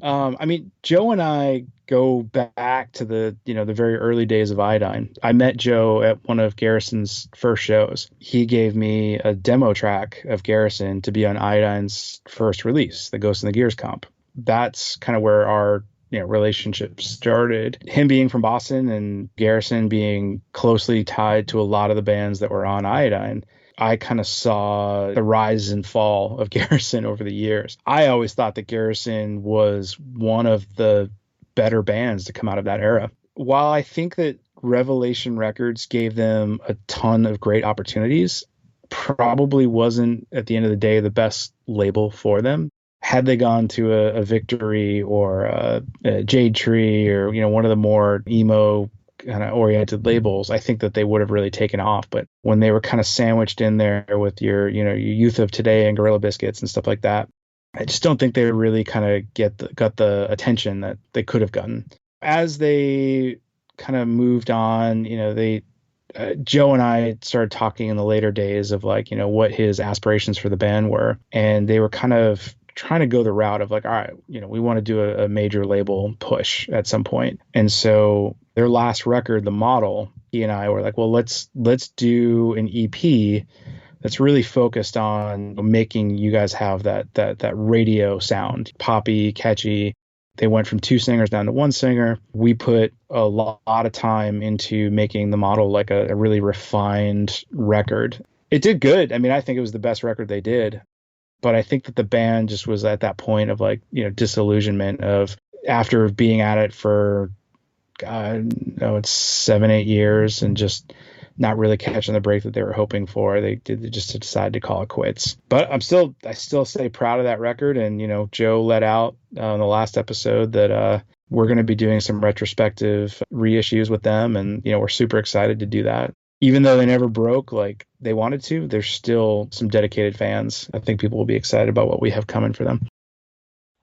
[SPEAKER 1] I mean, Joe and I go back to the very early days of Iodine. I met Joe at one of Garrison's first shows. He gave me a demo track of Garrison to be on Iodine's first release, the Ghost in the Gears comp. That's kind of where our relationship started. Him being from Boston and Garrison being closely tied to a lot of the bands that were on Iodine, I kind of saw the rise and fall of Garrison over the years. I always thought that Garrison was one of the better bands to come out of that era. While I think that Revelation Records gave them a ton of great opportunities, probably wasn't at the end of the day the best label for them. Had they gone to a Victory or a Jade Tree or one of the more emo kind of oriented labels, I think that they would have really taken off. But when they were kind of sandwiched in there with your Youth of Today and Gorilla Biscuits and stuff like that, I just don't think they really kind of got the attention that they could have gotten. As they kind of moved on, Joe and I started talking in the later days of what his aspirations for the band were, and they were kind of trying to go the route of all right, we want to do a major label push at some point. And so their last record, The Model, he and I were like, well, let's do an EP that's really focused on making you guys have that radio sound, poppy, catchy. They went from 2 singers down to 1 singer. We put a lot of time into making The Model like a really refined record. It did good. I mean, I think it was the best record they did. But I think that the band just was at that point of disillusionment of, after being at it for, it's 7-8 years and just not really catching the break that they were hoping for. They just decided to call it quits. But I still stay proud of that record. And, Joe let out on the last episode that we're going to be doing some retrospective reissues with them. And, we're super excited to do that. Even though they never broke like they wanted to, there's still some dedicated fans. I think people will be excited about what we have coming for them.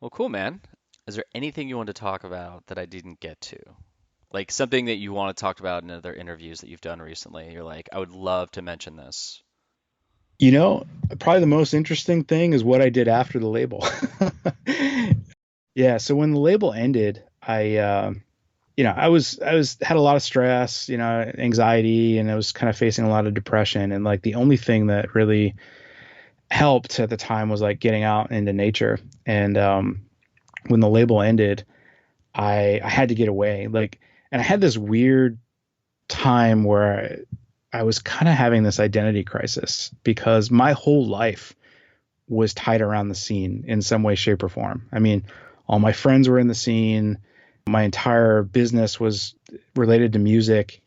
[SPEAKER 2] Well, cool, man. Is there anything you want to talk about that I didn't get to? Like something that you want to talk about in other interviews that you've done recently? You're like, I would love to mention this.
[SPEAKER 1] Probably the most interesting thing is what I did after the label. Yeah, so when the label ended, I was had a lot of stress, anxiety, and I was kind of facing a lot of depression. And the only thing that really helped at the time was getting out into nature. And when the label ended, I had to get away. And I had this weird time where I was kind of having this identity crisis because my whole life was tied around the scene in some way, shape, or form. I mean, all my friends were in the scene. My entire business was related to music,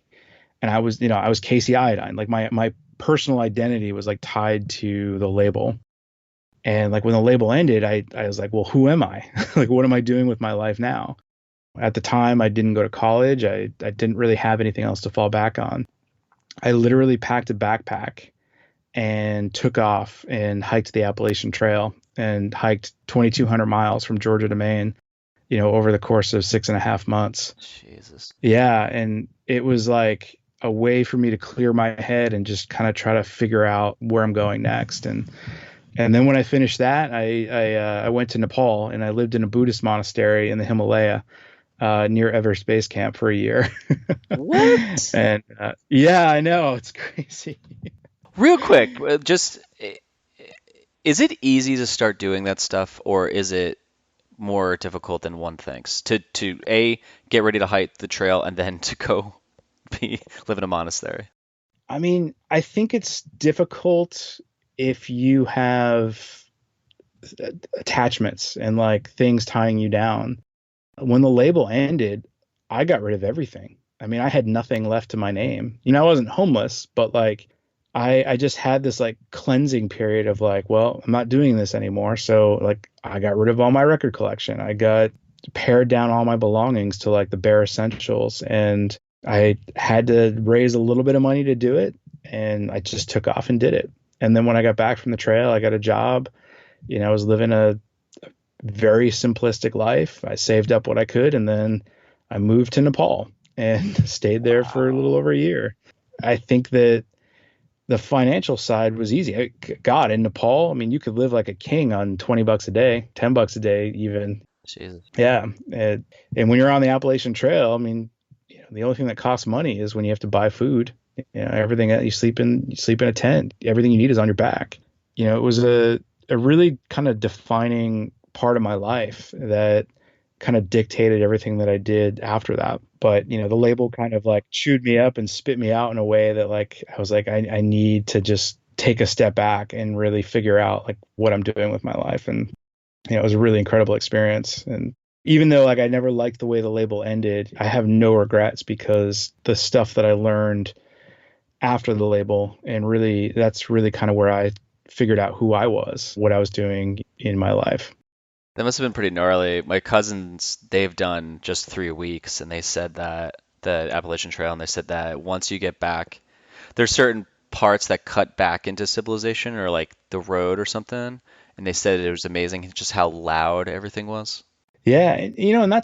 [SPEAKER 1] and I was Casey Iodine. My personal identity was tied to the label. And when the label ended, I was like, well, who am I? What am I doing with my life now? At the time, I didn't go to college. I didn't really have anything else to fall back on. I literally packed a backpack and took off and hiked the Appalachian Trail and hiked 2,200 miles from Georgia to Maine, over the course of 6.5 months.
[SPEAKER 2] Jesus.
[SPEAKER 1] Yeah. And it was like a way for me to clear my head and just kind of try to figure out where I'm going next. And then when I finished that, I went to Nepal and I lived in a Buddhist monastery in the Himalaya near Everest Base Camp for a year.
[SPEAKER 2] What?
[SPEAKER 1] And yeah, I know. It's crazy.
[SPEAKER 2] Real quick, is it easy to start doing that stuff, or is it more difficult than one thinks? To get ready to hike the trail and then to go live in a monastery?
[SPEAKER 1] I mean, I think it's difficult if you have attachments and things tying you down. When the label ended, I got rid of everything. I mean, I had nothing left to my name. I wasn't homeless, but I just had this cleansing period of well, I'm not doing this anymore. So I got rid of all my record collection. I got pared down all my belongings to the bare essentials, and I had to raise a little bit of money to do it. And I just took off and did it. And then when I got back from the trail, I got a job. I was living a very simplistic life. I saved up what I could, and then I moved to Nepal and stayed there for a little over a year. I think that the financial side was easy. God, in Nepal, I mean, you could live like a king on $20 a day, $10 a day, even.
[SPEAKER 2] Jesus.
[SPEAKER 1] Yeah, and when you're on the Appalachian Trail, I mean, the only thing that costs money is when you have to buy food. Everything that you sleep in a tent. Everything you need is on your back. It was a really kind of defining part of my life that kind of dictated everything that I did after that. But the label kind of like chewed me up and spit me out in a way that like I was like, I need to just take a step back and really figure out like what I'm doing with my life. And it was a really incredible experience. And even though like I never liked the way the label ended, I have no regrets because the stuff that I learned after the label, and really that's really kind of where I figured out who I was, what I was doing in my life.
[SPEAKER 2] That must have been pretty gnarly. My cousins, they've done just 3 weeks, and they said that the Appalachian Trail, and they said that once you get back, there's certain parts that cut back into civilization or like the road or something. And they said it was amazing just how loud everything was.
[SPEAKER 1] Yeah, and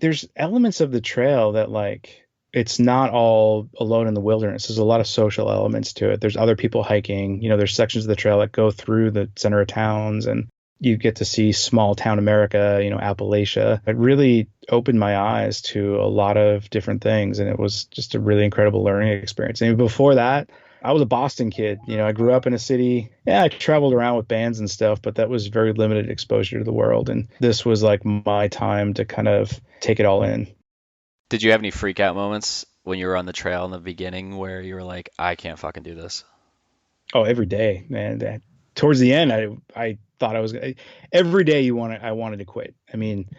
[SPEAKER 1] there's elements of the trail that like it's not all alone in the wilderness. There's a lot of social elements to it. There's other people hiking. There's sections of the trail that go through the center of towns, and you get to see small town America, Appalachia. It really opened my eyes to a lot of different things, and it was just a really incredible learning experience. And before that, I was a Boston kid. I grew up in a city. Yeah, I traveled around with bands and stuff, but that was very limited exposure to the world. And this was like my time to kind of take it all in.
[SPEAKER 2] Did you have any freak out moments when you were on the trail in the beginning where you were like, I can't fucking do this?
[SPEAKER 1] Oh, every day, man. Towards the end, I thought every day I wanted to quit. I mean,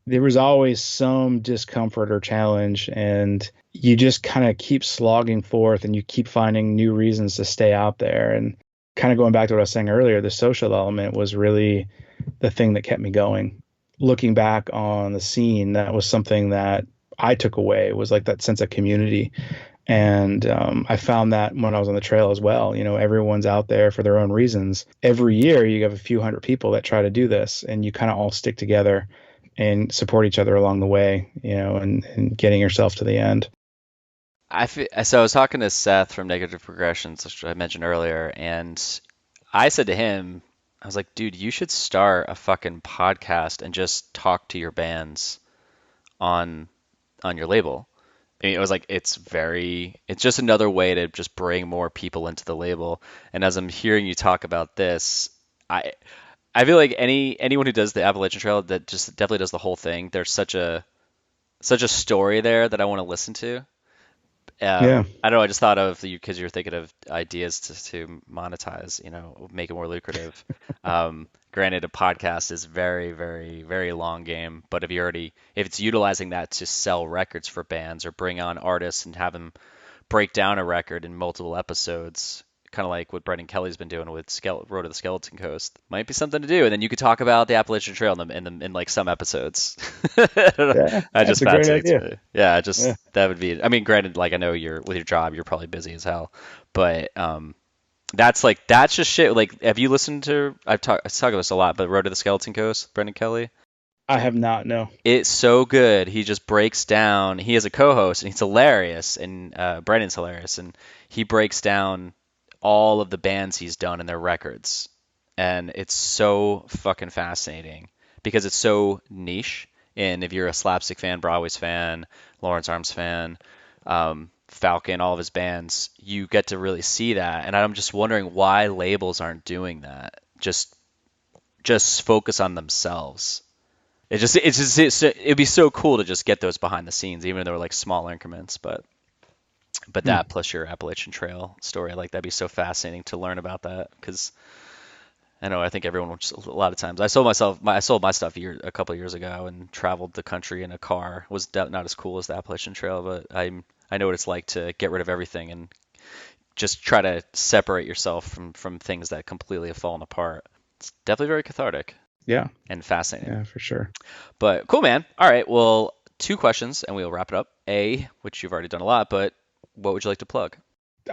[SPEAKER 1] there was always some discomfort or challenge, and you just kind of keep slogging forth and you keep finding new reasons to stay out there. And kind of going back to what I was saying earlier, the social element was really the thing that kept me going. Looking back on the scene, that was something that I took away, was like that sense of community. And I found that when I was on the trail as well. Everyone's out there for their own reasons. Every year you have a few hundred people that try to do this, and you kind of all stick together and support each other along the way, and getting yourself to the end.
[SPEAKER 2] So I was talking to Seth from Negative Progressions, which I mentioned earlier, and I said to him, I was like, dude, you should start a fucking podcast and just talk to your bands on your label. I mean, it was like it's just another way to just bring more people into the label. And as I'm hearing you talk about this, I feel like anyone who does the Appalachian Trail that just definitely does the whole thing, there's such a story there that I want to listen to.
[SPEAKER 1] Yeah.
[SPEAKER 2] I don't know. I just thought of you because you're thinking of ideas to monetize, make it more lucrative. Granted, a podcast is very, very, very long game, but if it's utilizing that to sell records for bands or bring on artists and have them break down a record in multiple episodes, kind of like what Brendan Kelly's been doing with Road to the Skeleton Coast, might be something to do. And then you could talk about the Appalachian Trail in like some episodes. I don't know.
[SPEAKER 1] Yeah,
[SPEAKER 2] That
[SPEAKER 1] that's
[SPEAKER 2] just
[SPEAKER 1] a great
[SPEAKER 2] fascinates
[SPEAKER 1] idea.
[SPEAKER 2] me. Yeah,
[SPEAKER 1] Yeah.
[SPEAKER 2] that would be. I mean, granted, like I know with your job, you're probably busy as hell, but that's just shit. Like, have you listened to? I talk about this a lot, but Road to the Skeleton Coast, Brendan Kelly.
[SPEAKER 1] I have not, no.
[SPEAKER 2] It's so good. He just breaks down. He has a co-host, and he's hilarious, and Brendan's hilarious, and he breaks down all of the bands he's done and their records. And it's so fucking fascinating because it's so niche. And if you're a Slapstick fan, Broadway's fan, Lawrence Arms fan, Falcon, all of his bands, you get to really see that. And I'm just wondering why labels aren't doing that. Just focus on themselves. It'd be so cool to just get those behind the scenes, even though they're like small increments. But that plus your Appalachian Trail story, like that'd be so fascinating to learn about that because I think everyone a lot of times I sold my stuff a couple of years ago and traveled the country in a car. It was not as cool as the Appalachian Trail, but I know what it's like to get rid of everything and just try to separate yourself from things that completely have fallen apart. It's definitely very cathartic.
[SPEAKER 1] Yeah.
[SPEAKER 2] And fascinating.
[SPEAKER 1] Yeah, for sure.
[SPEAKER 2] But cool, man. All right. Well, 2 questions and we'll wrap it up. A, which you've already done a lot, but what would you like to plug?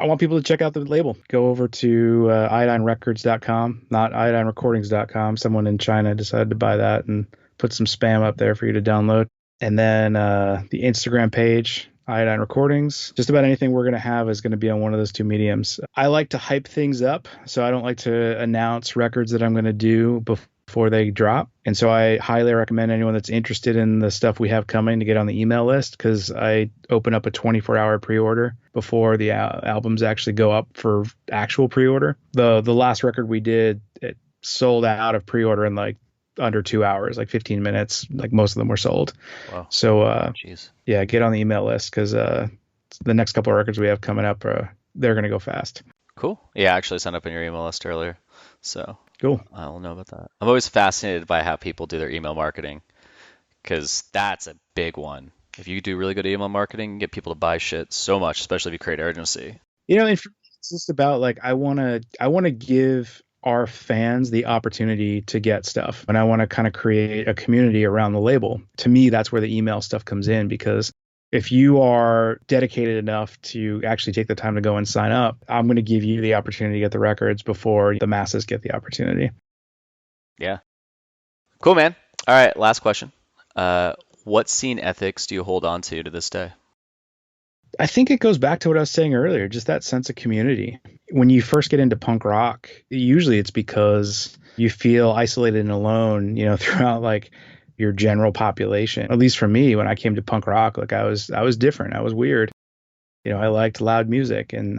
[SPEAKER 1] I want people to check out the label. Go over to iodinerecords.com, not iodinerecordings.com. Someone in China decided to buy that and put some spam up there for you to download. And then the Instagram page, Iodine Recordings. Just about anything we're going to have is going to be on one of those 2 mediums. I like to hype things up, so I don't like to announce records that I'm going to do before before they drop. And so I highly recommend anyone that's interested in the stuff we have coming to get on the email list, because I open up a 24-hour pre-order before the albums actually go up for actual pre-order. The last record we did, it sold out of pre-order in like under 2 hours, like 15 minutes. Like most of them were sold.
[SPEAKER 2] Wow.
[SPEAKER 1] So
[SPEAKER 2] Jeez.
[SPEAKER 1] yeah, get on the email list, because the next couple of records we have coming up, they're going to go fast.
[SPEAKER 2] Cool. Yeah, I actually signed up on your email list earlier. So
[SPEAKER 1] Cool.
[SPEAKER 2] I'll know about that. I'm always fascinated by how people do their email marketing, because that's a big one. If you do really good email marketing, you get people to buy shit so much, especially if you create urgency.
[SPEAKER 1] And for me, it's just about like I want to give our fans the opportunity to get stuff, and I want to kind of create a community around the label. To me, that's where the email stuff comes in, because if you are dedicated enough to actually take the time to go and sign up, I'm going to give you the opportunity to get the records before the masses get the opportunity.
[SPEAKER 2] Yeah. Cool, man. All right, last question. What scene ethics do you hold on to this day?
[SPEAKER 1] I think it goes back to what I was saying earlier, just that sense of community. When you first get into punk rock, usually it's because you feel isolated and alone, throughout like your general population. At least for me, when I came to punk rock, like I was different. I was weird. I liked loud music. And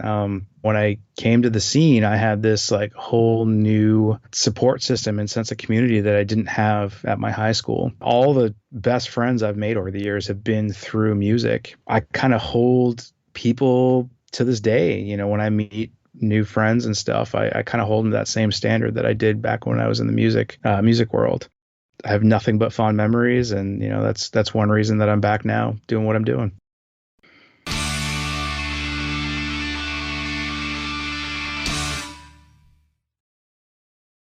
[SPEAKER 1] when I came to the scene, I had this like whole new support system and sense of community that I didn't have at my high school. All the best friends I've made over the years have been through music. I kind of hold people to this day, when I meet new friends and stuff, I kind of hold them to that same standard that I did back when I was in the music world. I have nothing but fond memories, and that's one reason that I'm back now doing what I'm doing.